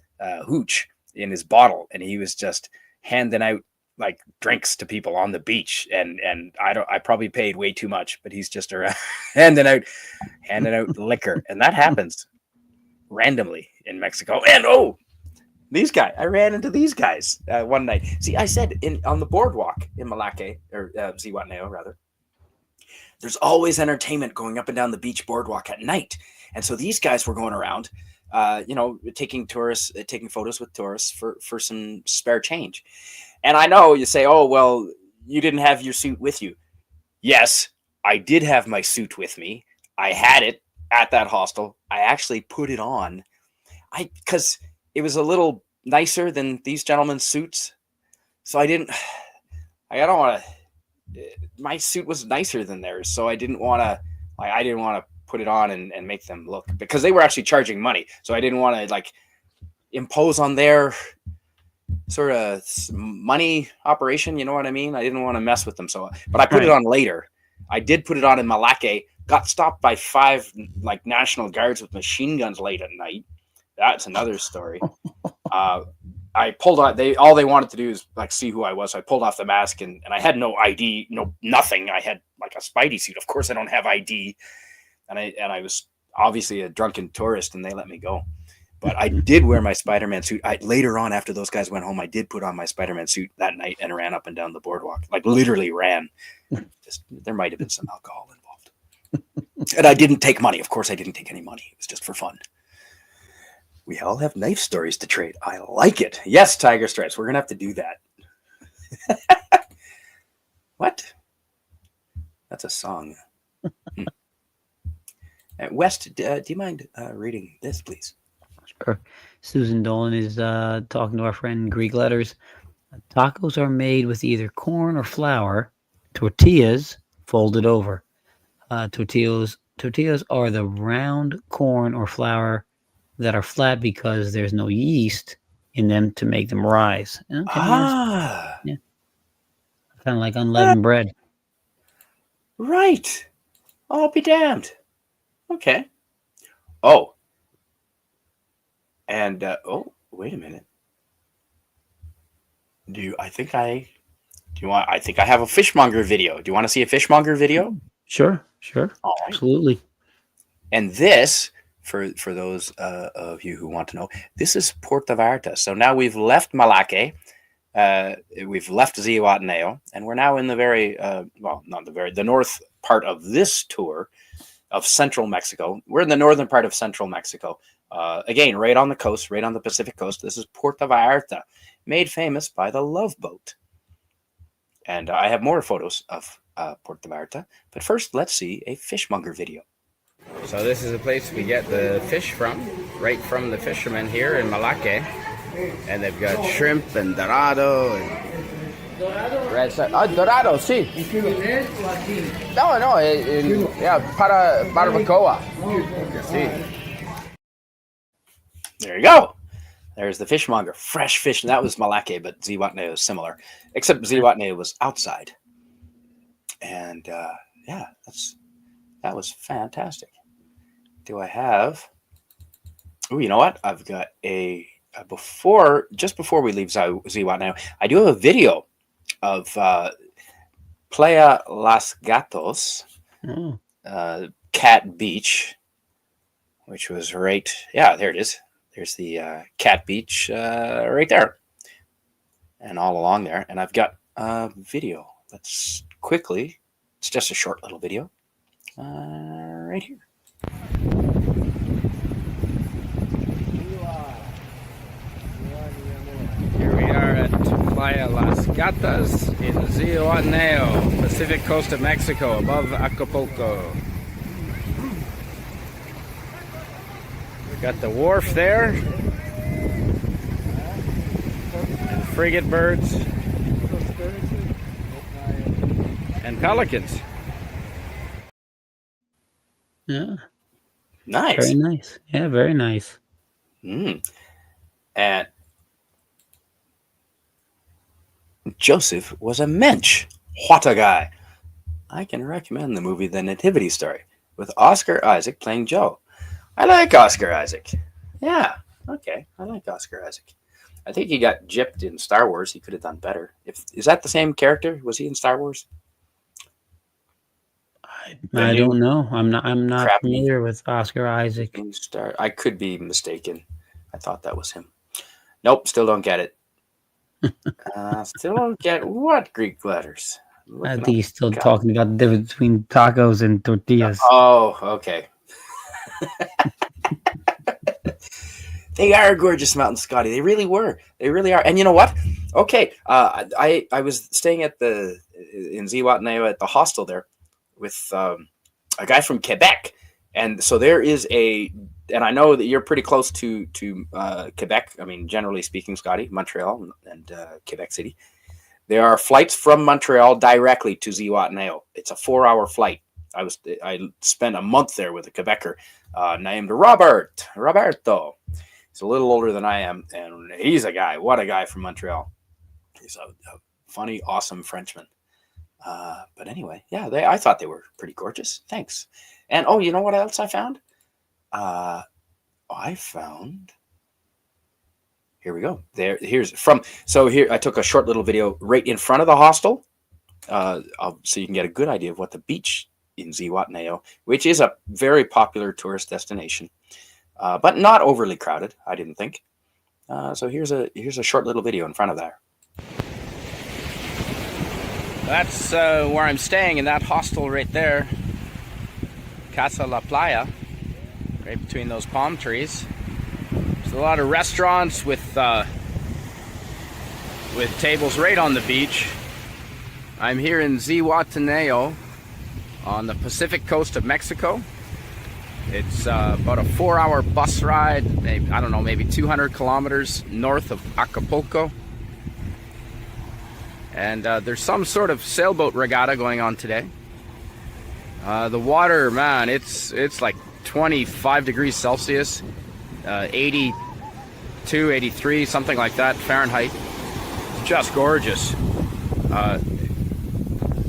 hooch in his bottle, and he was just handing out like drinks to people on the beach, and I probably paid way too much, but he's just around handing out liquor, and that happens randomly in Mexico. And these guys, I ran into these guys one night. See, I said on the boardwalk in Melaque, or Zihuatanejo rather, there's always entertainment going up and down the beach boardwalk at night, and so these guys were going around, taking photos with tourists for some spare change. And I know you say, oh, well, you didn't have your suit with you. Yes, I did have my suit with me. I had it at that hostel. I actually put it on. Because it was a little nicer than these gentlemen's suits. So I don't want to, my suit was nicer than theirs. So I didn't want to put it on and make them look, because they were actually charging money. So I didn't want to impose on their sort of money operation, you know what I mean? I didn't want to mess with them, but I put it on later. I did put it on in Melaque. Got stopped by 5 National Guards with machine guns late at night. That's another story. I pulled out. All they wanted to do is see who I was. So I pulled off the mask, and I had no ID, nothing. I had a Spidey suit. Of course, I don't have ID, and I was obviously a drunken tourist, and they let me go. But I did wear my Spider-Man suit. Later on, after those guys went home, I did put on my Spider-Man suit that night and ran up and down the boardwalk. Literally ran. There might have been some alcohol involved. And I didn't take money. Of course, I didn't take any money. It was just for fun. We all have knife stories to trade. I like it. Yes, Tiger Stripes. We're going to have to do that. What? That's a song. West, do you mind reading this, please? Sure. Susan Dolan is talking to our friend Greek Letters. Tacos are made with either corn or flour, tortillas folded over. Tortillas are the round corn or flour that are flat because there's no yeast in them to make them rise. Okay, yeah. Kind of like unleavened bread. Right. I'll be damned. Okay. Oh. And wait a minute. I think I have a fishmonger video. Do you want to see a fishmonger video? Sure. All right. Absolutely. And this, for those of you who want to know, this is Puerto Vallarta. So now we've left Melaque, we've left Zihuatanejo, and we're now in the the north part of this tour of central Mexico. We're in the northern part of central Mexico. Again, right on the coast, right on the Pacific coast. This is Puerto Vallarta, made famous by the Love Boat. And I have more photos of Puerto Vallarta. But first, let's see a fishmonger video. So this is the place we get the fish from, right from the fishermen here in Melaque. And they've got shrimp and dorado and red side. Dorado, sí. No, para barbacoa. Sí. There you go. There's the fishmonger, fresh fish. And that was Melaque, but Zihuatanejo is similar, except Zihuatanejo was outside. And yeah, that was fantastic. Do I have? Oh, you know what? I've got just before we leave Zihuatanejo, I do have a video of Playa Las Gatos, Oh, Cat Beach, which was right. Yeah, there it is. There's the Cat Beach right there, and all along there. And I've got a video. Let's quickly. It's just a short little video, right here. Here we are at Playa Las Gatas in Zihuatanejo, Pacific coast of Mexico, above Acapulco. We got the wharf there, and frigate birds, and pelicans. yeah. Nice. Very nice. Yeah, very nice. And Joseph was a mensch. What a guy. I can recommend the movie The Nativity Story with Oscar Isaac playing Joe. I like Oscar Isaac. Yeah, okay. I like Oscar Isaac. I think he got gypped in Star Wars. He could have done better. Is that the same character? Was he in Star Wars? I don't know. I'm not crappy familiar with Oscar Isaac. I could be mistaken. I thought that was him. Nope, still don't get it. Still don't get what Greek letters. I think he's still talking about the difference between tacos and tortillas. Oh, okay. They are a gorgeous mountain, Scotty. They really were. They really are. And you know what? Okay, I was staying in Zihuatanejo at the hostel there with a guy from Quebec, and so there is and I know that you're pretty close to Quebec. I mean, generally speaking, Scotty, Montreal and Quebec City. There are flights from Montreal directly to Zihuatanejo. It's a 4-hour flight. I spent a month there with a Quebecer named Roberto. He's a little older than I am, and he's a guy. What a guy from Montreal. He's a funny, awesome Frenchman. But anyway, yeah, I thought they were pretty gorgeous. Thanks. And you know what else I found? Here we go. So here I took a short little video right in front of the hostel, so you can get a good idea of what the beach in Zihuatanejo, which is a very popular tourist destination, but not overly crowded, I didn't think. So here's a short little video in front of there. That's where I'm staying, in that hostel right there, Casa La Playa, right between those palm trees. There's a lot of restaurants with tables right on the beach. I'm here in Zihuatanejo on the Pacific coast of Mexico. It's about a 4-hour bus ride, maybe 200 kilometers north of Acapulco. And there's some sort of sailboat regatta going on today. The water, man, it's like 25 degrees Celsius, 82, 83, something like that, Fahrenheit. It's just gorgeous.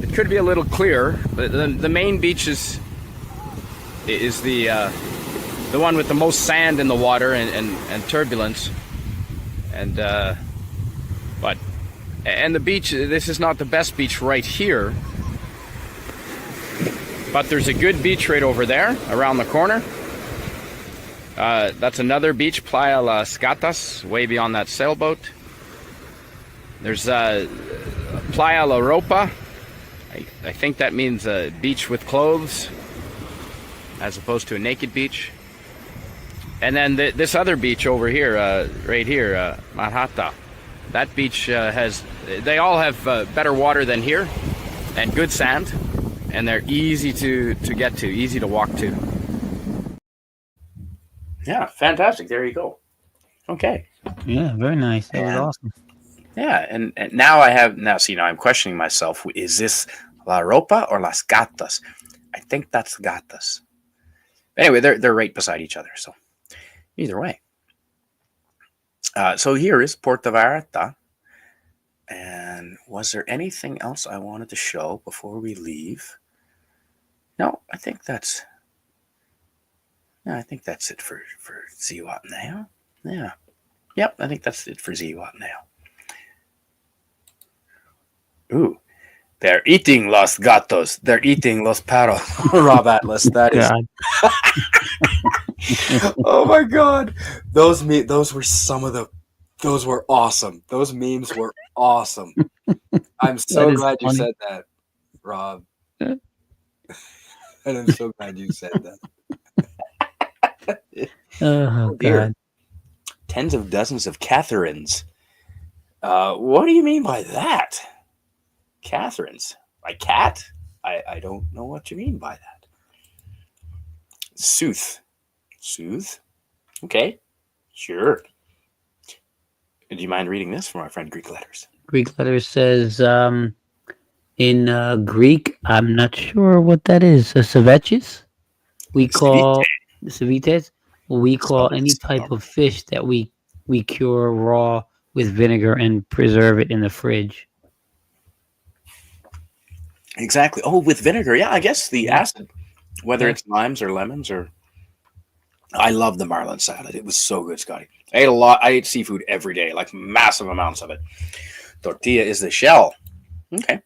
It could be a little clearer, but the main beach is the one with the most sand in the water and turbulence. And the beach, this is not the best beach right here, but there's a good beach right over there, around the corner. That's another beach, Playa Las Gatas, way beyond that sailboat. There's Playa La Ropa. I think that means a beach with clothes, as opposed to a naked beach. And then this other beach over here, right here, Marjata. That beach they all have better water than here, and good sand, and they're easy to get to, easy to walk to. Yeah, fantastic. There you go. Okay. Yeah, very nice. That was awesome. Yeah, and now I'm questioning myself. Is this La Ropa or Las Gatas? I think that's Gatas. Anyway, they're right beside each other, so either way. So here is Puerto Vallarta. And was there anything else I wanted to show before we leave? No, I think that's it for Zihuatanejo. Yeah. Yep, I think that's it for Zihuatanejo. Ooh. They're eating los gatos. They're eating los perros. Rob Atlas, that is. God. Oh my God. Those were awesome. Those memes were awesome. I'm so is glad you funny. said that, Rob. Yeah. And I'm so glad you said that. Oh, dear. God. Tens of dozens of Catherines. What do you mean by that? Catherines? Like cat? I don't know what you mean by that. Sooth. Okay. Sure. Do you mind reading this from our friend Greek Letters? Greek letter says, in Greek, I'm not sure what that is. Ceviches? We call ceviches. We call any type of fish that we cure raw with vinegar and preserve it in the fridge. Exactly. Oh, with vinegar. Yeah, I guess the Yeah. acid, whether Yeah. it's limes or lemons or. I love the marlin salad. It was so good, Scotty. I ate a lot. I ate seafood every day, like massive amounts of it. Tortilla is the shell. Okay.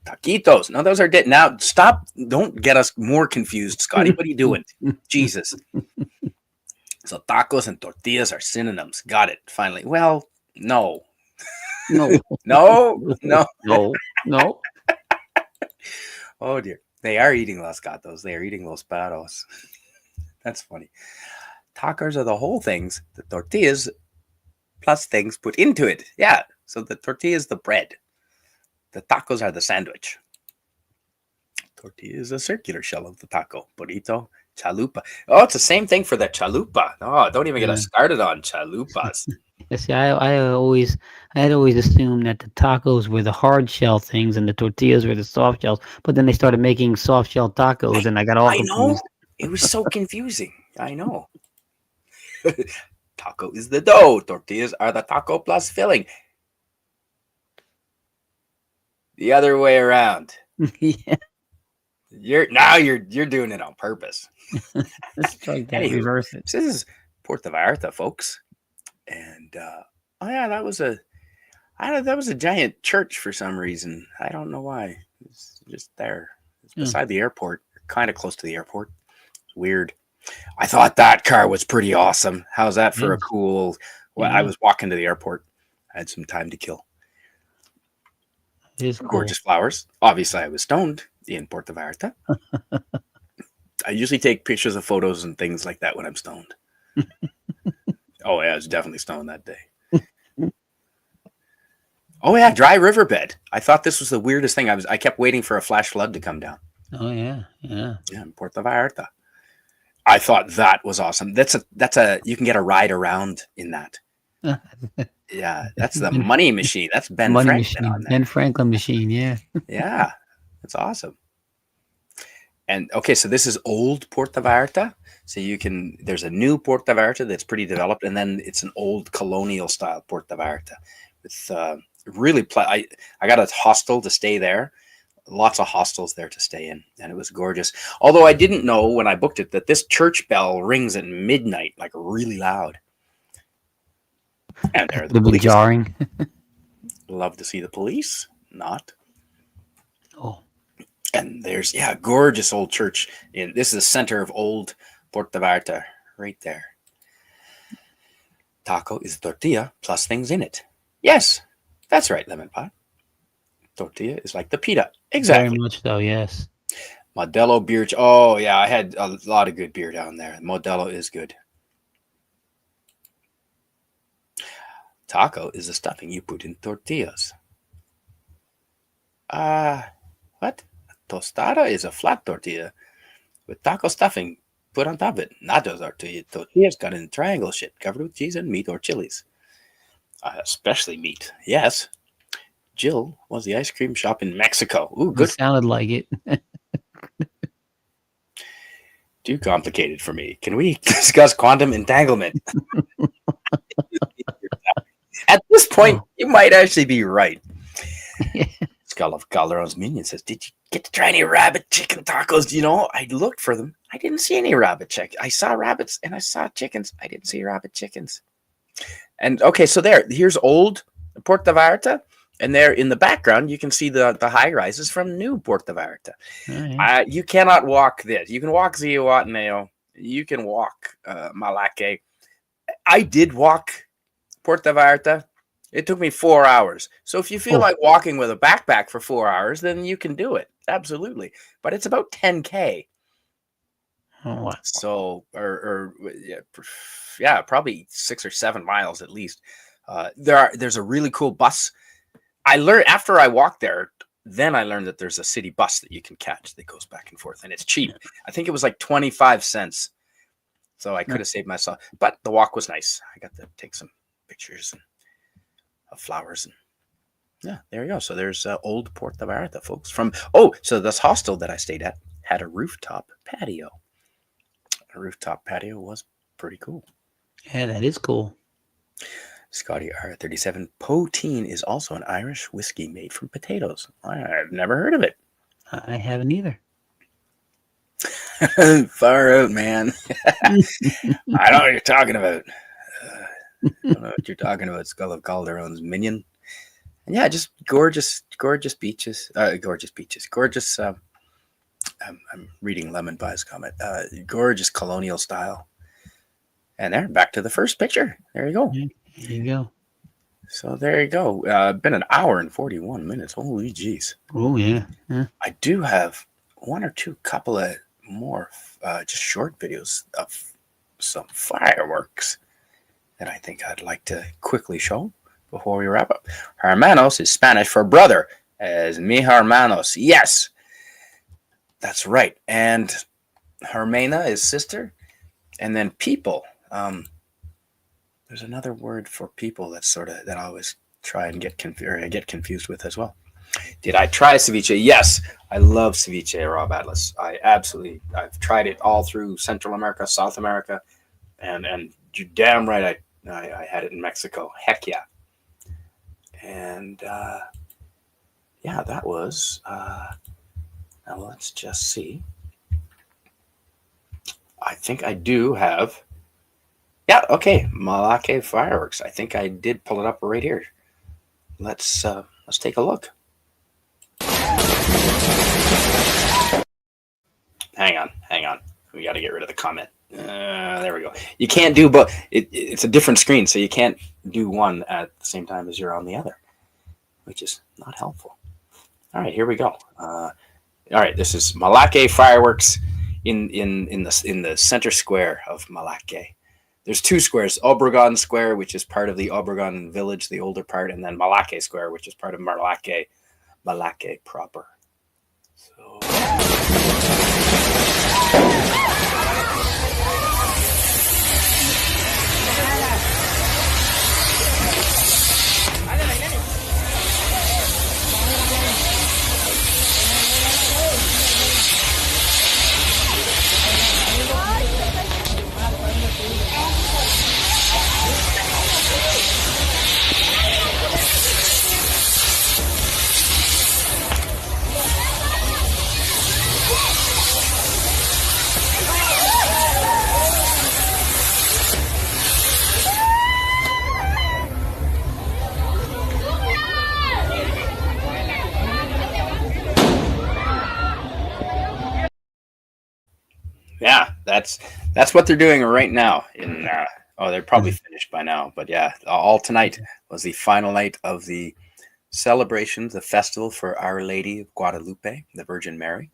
Taquitos. No, those are dead. Now, stop. Don't get us more confused, Scotty. What are you doing? Jesus. So tacos and tortillas are synonyms. Got it. Finally. Well, no. No. No. No. Oh, dear. They are eating los gatos. They are eating los perros. That's funny. Tacos are the whole things. The tortillas plus things put into it. Yeah. So the tortilla is the bread. The tacos are the sandwich. Tortilla is a circular shell of the taco. Burrito, chalupa. Oh, it's the same thing for the chalupa. Oh, don't even get us started on chalupas. See, I had always assumed that the tacos were the hard shell things and the tortillas were the soft shells. But then they started making soft shell tacos, and I got all I know. confused. It was so confusing. I know. Taco is the dough. Tortillas are the taco plus filling. The other way around. Yeah, You're doing it on purpose. let's try that. Anywho, Reverse it. This is Puerto Vallarta, folks, and oh yeah, that was a giant church for some reason. I don't know why. It's just there. It's beside the airport, kind of close to the airport. It's weird. I thought that car was pretty awesome. How's that for a cool? Well, I was walking to the airport. I had some time to kill. It is cool. Gorgeous flowers. Obviously, I was stoned in Puerto Vallarta. I usually take pictures of photos and things like that when I'm stoned. Oh, yeah, I was definitely stoned that day. Oh, yeah, dry riverbed. I thought this was the weirdest thing. I kept waiting for a flash flood to come down. Oh yeah. Yeah, in Puerto Vallarta. I thought that was awesome. That's you can get a ride around in that. Yeah, that's the money machine. That's Ben Money Franklin machine. on there. Ben Franklin machine. Yeah. Yeah, that's awesome. And okay, so this is old Puerto Vallarta. So there's a new Puerto Vallarta that's pretty developed, and then it's an old colonial style Puerto Vallarta with really. I got a hostel to stay there. Lots of hostels there to stay in, and it was gorgeous. Although I didn't know when I booked it that this church bell rings at midnight, like really loud. And there are the Would be police. jarring. Love to see the police. Not. Oh. And there's gorgeous old church. This is the center of old Puerto Vallarta, right there. Taco is tortilla plus things in it. Yes, that's right, Lemon Pot. Tortilla is like the pita. Exactly. Very much so, yes. Modelo beer. Oh, yeah, I had a lot of good beer down there. Modelo is good. Taco is the stuffing you put in tortillas. What? Tostada is a flat tortilla with taco stuffing put on top of it. Nachos are tortillas cut in triangle shape, covered with cheese and meat or chilies. Especially meat. Yes. Jill was the ice cream shop in Mexico. Ooh, good. It sounded like it. Too complicated for me. Can we discuss quantum entanglement? point, Oh. you might actually be right. Yeah. Skull of Calderon's Minion says, "Did you get to try any rabbit chicken tacos? You know, I looked for them. I didn't see any rabbit chicken. I saw rabbits and I saw chickens. I didn't see rabbit chickens." And okay, so here's old Puerto Vallarta, and there in the background you can see the high rises from new Puerto Vallarta. Oh, yeah. You cannot walk this. You can walk Zihuatanejo. You can walk Melaque. I did walk Puerto Vallarta. It took me 4 hours. So if you feel like walking with a backpack for 4 hours, then you can do it. Absolutely. But it's about 10K. Oh, wow. So, yeah, probably 6 or 7 miles at least. There's a really cool bus. I learned after I walked there, then I learned that there's a city bus that you can catch that goes back and forth, and it's cheap. I think it was like 25 cents. So I could have saved myself, but the walk was nice. I got to take some pictures of flowers, and yeah, there you go. So there's old Puerto Vallarta, folks. So this hostel that I stayed at had a rooftop patio. A rooftop patio was pretty cool. Yeah, that is cool. Scotty R37. Poteen is also an Irish whiskey made from potatoes. I've never heard of it. I haven't either. Far out, man. I don't know what you're talking about. I don't know what you're talking about. Skull of Calderon's Minion. And yeah, just gorgeous beaches. Gorgeous. I'm reading Lemon Pie's comment. Gorgeous colonial style. And there, back to the first picture. There you go. There you go. So there you go. Been an hour and 41 minutes. Holy jeez. Oh, yeah. I do have one or two couple of more just short videos of some fireworks that I think I'd like to quickly show before we wrap up. Hermanos is Spanish for brother, as mi hermanos. Yes, that's right. And Hermana is sister. And then people. There's another word for people that's that I always try and get confused with as well. Did I try ceviche? Yes, I love ceviche, Rob Atlas. I've tried it all through Central America, South America, and you're damn right I had it in Mexico. Heck yeah. And yeah, that was, now let's just see. I think I do have, yeah, okay, Melaque fireworks. I think I did pull it up right here. Let's take a look. Hang on. We got to get rid of the comment. There we go. You can't do both. It's a different screen, so you can't do one at the same time as you're on the other, which is not helpful. All right, here we go. All right, this is Melaque fireworks in the center square of Melaque. There's two squares: Obregon Square, which is part of the Obregon village, the older part, and then Melaque Square, which is part of Melaque proper. So. Yeah, that's what they're doing right now. They're probably finished by now, but yeah, all tonight was the final night of the celebrations, the festival for Our Lady of Guadalupe, the Virgin Mary,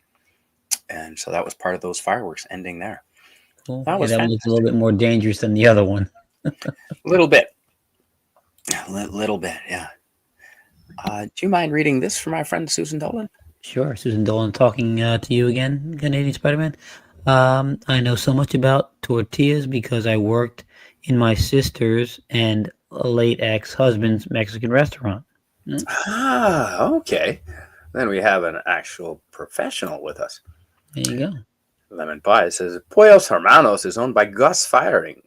and so that was part of those fireworks ending there. Cool. That was a little bit more dangerous than the other one. A little bit, yeah. Do you mind reading this from our friend Susan Dolan? Sure, Susan Dolan talking to you again, Canadian Spider-Man. I know so much about tortillas because I worked in my sister's and late ex-husband's Mexican restaurant. Ah, okay. Then we have an actual professional with us. There you go. Lemon Pie says, Pollos Hermanos is owned by Gus Fring,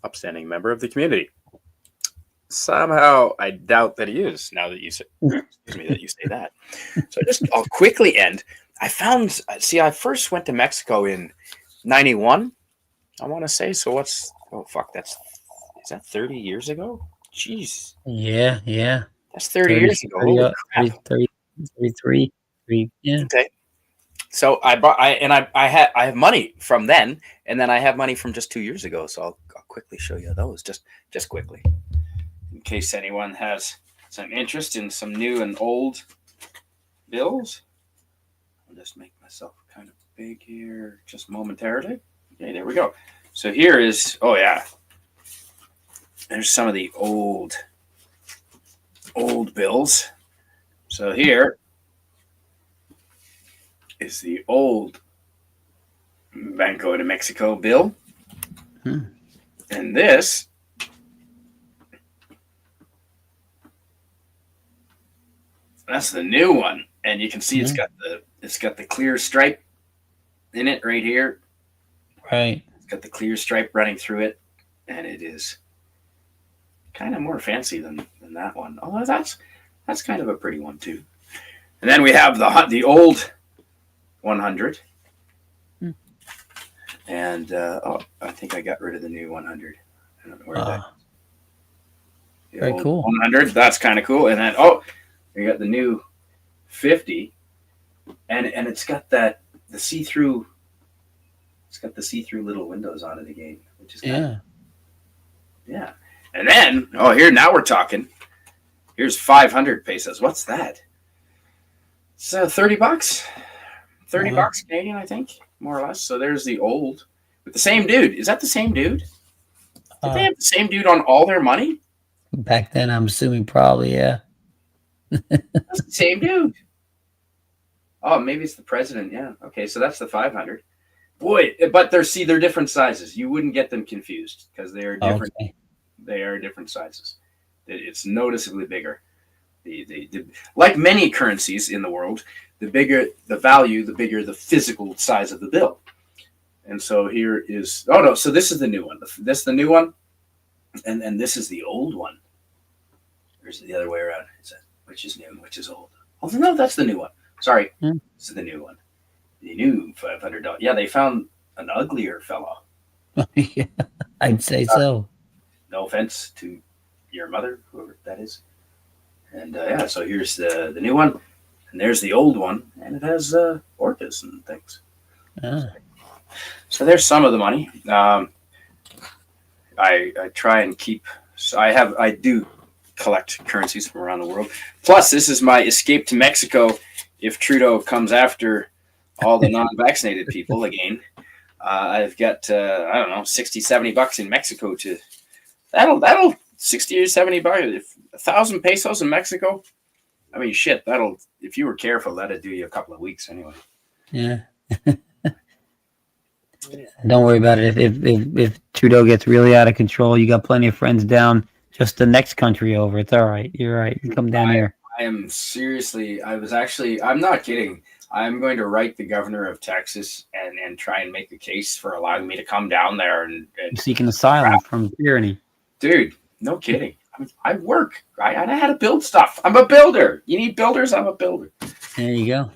upstanding member of the community. Somehow, I doubt that he is. Now that you say, excuse me, that you say that. So I'll quickly end. I found. See, I first went to Mexico in '91. I want to say. So what's? Oh fuck, is that 30 years ago? Jeez, Yeah. that's 30 30, years ago. 30, Holy crap. 30, 33, 3. Yeah. Okay. So I have money from then, and then I have money from just 2 years ago. So I'll quickly show you those, just quickly, in case anyone has some interest in some new and old bills. I'll just make myself kind of big here, just momentarily. Okay, there we go. So here is, oh yeah, there's some of the old bills. So here is the old Banco de Mexico bill. And this that's the new one. And you can see it's got the clear stripe in it right here. Right. It's got the clear stripe running through it, and it is kind of more fancy than that one. Although that's kind of a pretty one too. And then we have the old 100. And I think I got rid of the new 100. I don't know where that. Very cool. 100. That's kind of cool. And then we got the new 50, and it's got the see-through. It's got the see-through little windows on it again, which is yeah. And then here now we're talking. Here's 500 pesos. What's that? It's $30. $30 Canadian, I think, more or less. So there's the old with the same dude. Is that the same dude? Did they have the same dude on all their money? Back then, I'm assuming probably, yeah. That's the same dude. Oh, maybe it's the president. Yeah. Okay, so that's the 500. Boy, but they're different sizes. You wouldn't get them confused because they are different. Okay. They are different sizes. It's noticeably bigger. Like many currencies in the world, the bigger the value, the bigger the physical size of the bill. And so here is so this is the new one. This is the new one, and this is the old one. Or is it the other way around? Which is new and which is old? Oh no, that's the new one. Sorry, This is the new one. The new $500. Yeah, they found an uglier fellow. Yeah, I'd say so. No offense to your mother, whoever that is. And so here's the new one, and there's the old one, and it has orcas and things. So there's some of the money. I try and keep. So I do collect currencies from around the world. Plus, this is my escape to Mexico if Trudeau comes after all the non-vaccinated people again. I've got I don't know, $60-$70 in Mexico to. That'll 60 or 70 bucks. 1,000 pesos in Mexico. I mean, shit. If you were careful, that'd do you a couple of weeks anyway. Yeah. Don't worry about it. If Trudeau gets really out of control, you got plenty of friends down just the next country over. It's all right. You're right. You come down here. I am seriously. I'm not kidding. I'm going to write the governor of Texas and try and make a case for allowing me to come down there and seeking asylum from tyranny. Dude, no kidding. I work. I had to build stuff. I'm a builder. You need builders? I'm a builder. There you go.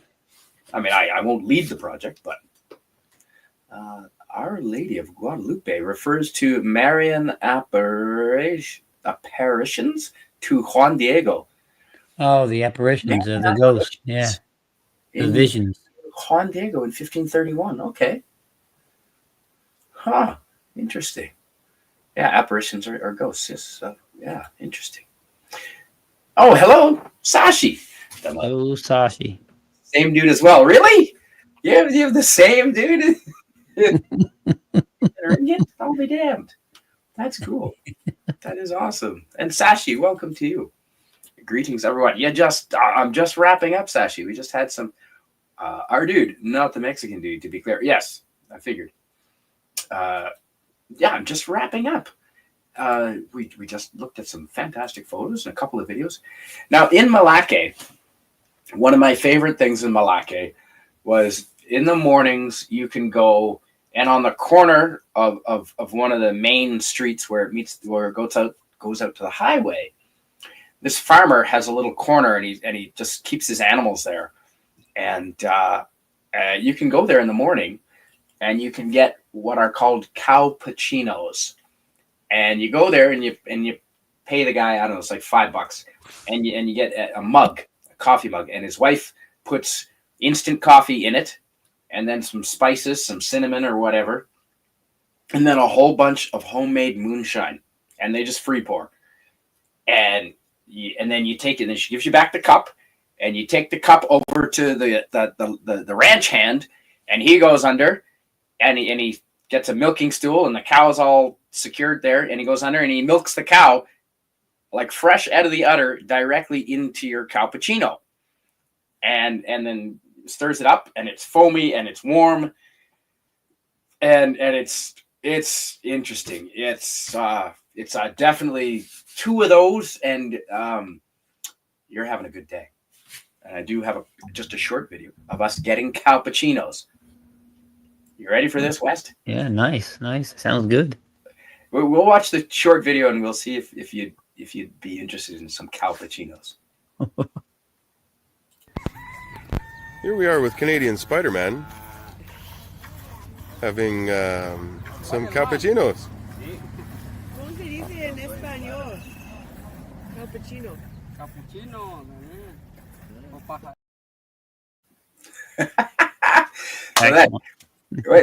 I mean, I won't lead the project, but Our Lady of Guadalupe refers to Marian apparitions to Juan Diego. Oh, the apparitions of the ghost. Yeah. The visions. Juan Diego in 1531. Okay. Huh. Interesting. Yeah, apparitions are ghosts. Yes. So, yeah, interesting. Oh, hello, Sashi. Hello, Sashi. Same dude as well. Really? You have the same dude? I'll be damned. That's cool. That is awesome. And Sashi, welcome to you. Greetings, everyone. I'm just wrapping up, Sashi. We just had some our dude, not the Mexican dude, to be clear. Yes, I figured. I'm just wrapping up. We just looked at some fantastic photos and a couple of videos. Now, in Melaque, one of my favorite things in Melaque was in the mornings you can go, and on the corner of one of the main streets where it goes goes out to the highway, this farmer has a little corner, and he just keeps his animals there. And you can go there in the morning, and you can get what are called cowpuccinos. And you go there, and you pay the guy, I don't know, it's like $5, and you get a mug, a coffee mug, and his wife puts instant coffee in it, and then some spices, some cinnamon or whatever, and then a whole bunch of homemade moonshine, and they just free pour. And then you take it, and she gives you back the cup, and you take the cup over to the ranch hand, and he goes under, and he gets a milking stool, and the cow is all secured there, and he goes under, and he milks the cow like fresh out of the udder directly into your cowpuccino, and then stirs it up, and it's foamy and it's warm, and it's interesting. It's definitely two of those, and you're having a good day. And I do have just a short video of us getting cowpuccinos. You ready for this, West? Yeah, nice. Sounds good. We'll watch the short video, and we'll see if you'd be interested in some cowpuccinos. Here we are with Canadian Spider-Man having some cappuccinos. ¿Cómo se dice en español? Cappuccino. Cappuccino.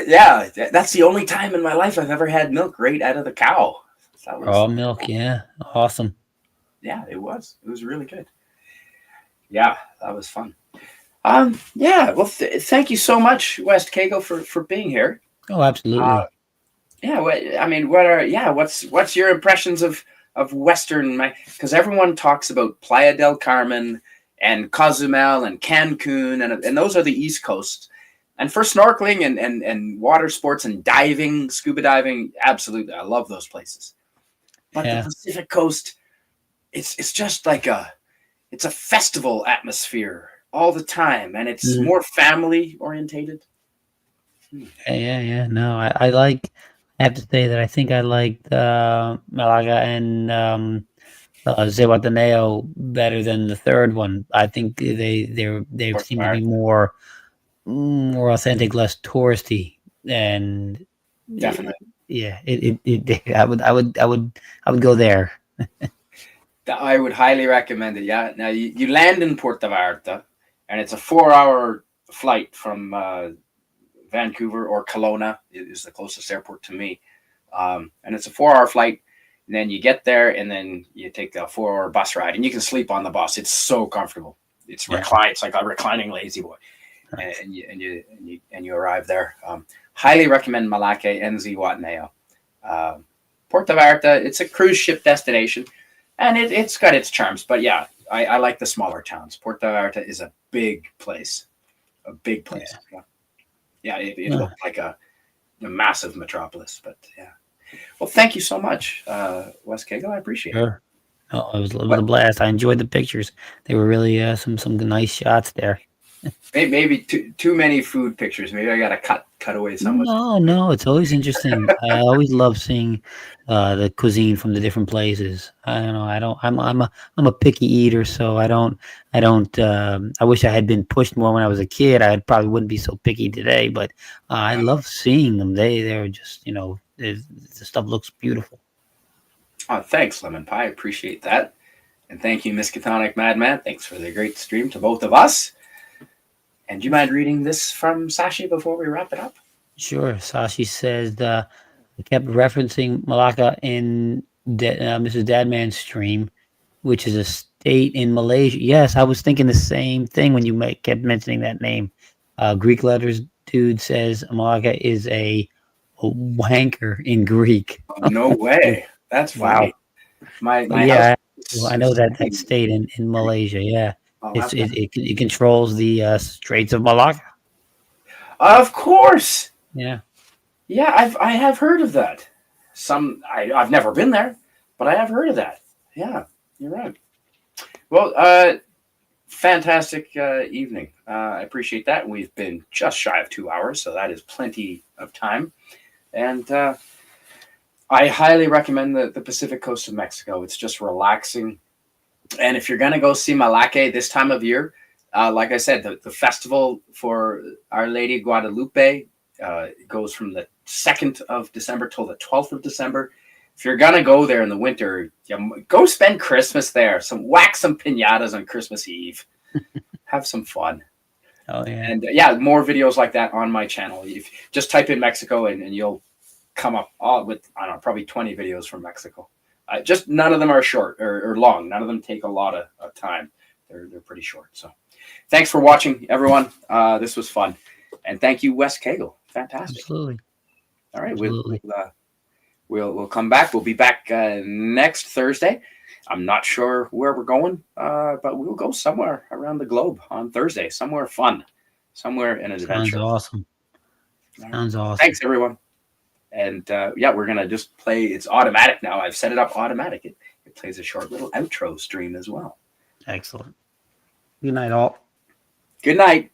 Yeah, that's the only time in my life I've ever had milk right out of the cow. Raw milk, yeah, awesome. Yeah, it was really good. Yeah, that was fun. Yeah, well, thank you so much, West Kagle, for being here. Oh, absolutely. What's your impressions of Western? Because everyone talks about Playa del Carmen and Cozumel and Cancun, and those are the East Coast. And for snorkeling and water sports and diving, scuba diving, absolutely, I love those places. But the Pacific Coast, it's just like it's a festival atmosphere all the time, and it's more family orientated. Yeah. No, I have to say that I think I liked Malaga and Zihuatanejo better than the third one. I think they seem to be more authentic, less touristy, and Definitely. I would go there. I would highly recommend it. Yeah. Now you land in Puerto Vallarta, and it's a 4-hour flight from Vancouver, or Kelowna is the closest airport to me. And it's a 4-hour flight. And then you get there, and then you take a 4-hour bus ride, and you can sleep on the bus. It's so comfortable. It's It's like a reclining lazy boy. Nice. And you arrive there. Highly recommend Melaque and Zihuatanejo. Puerto Vallarta, it's a cruise ship destination, and it's got its charms. But yeah, I like the smaller towns. Puerto Vallarta is a big place. Yeah, it looked like a massive metropolis. But yeah. Well, thank you so much, Wes Kagle. I appreciate it. Oh, it was a blast. I enjoyed the pictures. They were really some nice shots there. Maybe too many food pictures. Maybe I got to cut away some. No, it's always interesting. I always love seeing the cuisine from the different places. I don't know. I'm a picky eater, so I don't. I wish I had been pushed more when I was a kid. I probably wouldn't be so picky today. But I love seeing them. They're just the stuff looks beautiful. Oh, thanks, Lemon Pie. I appreciate that, and thank you, Miskatonic Madman. Thanks for the great stream to both of us. And do you mind reading this from Sashi before we wrap it up? Sure. Sashi says we kept referencing Malacca in Mrs. Dadman's stream, which is a state in Malaysia. Yes, I was thinking the same thing when you kept mentioning that name. Greek letters dude says Malacca is a wanker in Greek. Oh, no way. That's funny. Wow. I know that state in Malaysia. Yeah. It controls the Straits of Malacca. Of course. Yeah. I have heard of that. I've never been there, but I have heard of that. Yeah, you're right. Well, fantastic evening. I appreciate that. We've been just shy of 2 hours, so that is plenty of time. And I highly recommend the Pacific coast of Mexico. It's just relaxing. And if you're going to go see Melaque this time of year, like I said, the festival for Our Lady Guadalupe goes from the 2nd of December till the 12th of December. If you're going to go there in the winter, go spend Christmas there. Whack some piñatas on Christmas Eve. Have some fun. Oh yeah. And more videos like that on my channel. If just type in Mexico and you'll come up with, I don't know, probably 20 videos from Mexico. Just none of them are short or long. None of them take a lot of time. They're pretty short. So thanks for watching, everyone. This was fun. And thank you, Wes Kagle. Fantastic. Absolutely. All right. Absolutely. We'll come back. We'll be back next Thursday. I'm not sure where we're going, but we'll go somewhere around the globe on Thursday. Somewhere fun. Somewhere in an adventure. Sounds awesome. Sounds awesome. Thanks, everyone. And we're going to just play. It's automatic now. I've set it up automatic. It plays a short little outro stream as well. Excellent. Good night, all. Good night.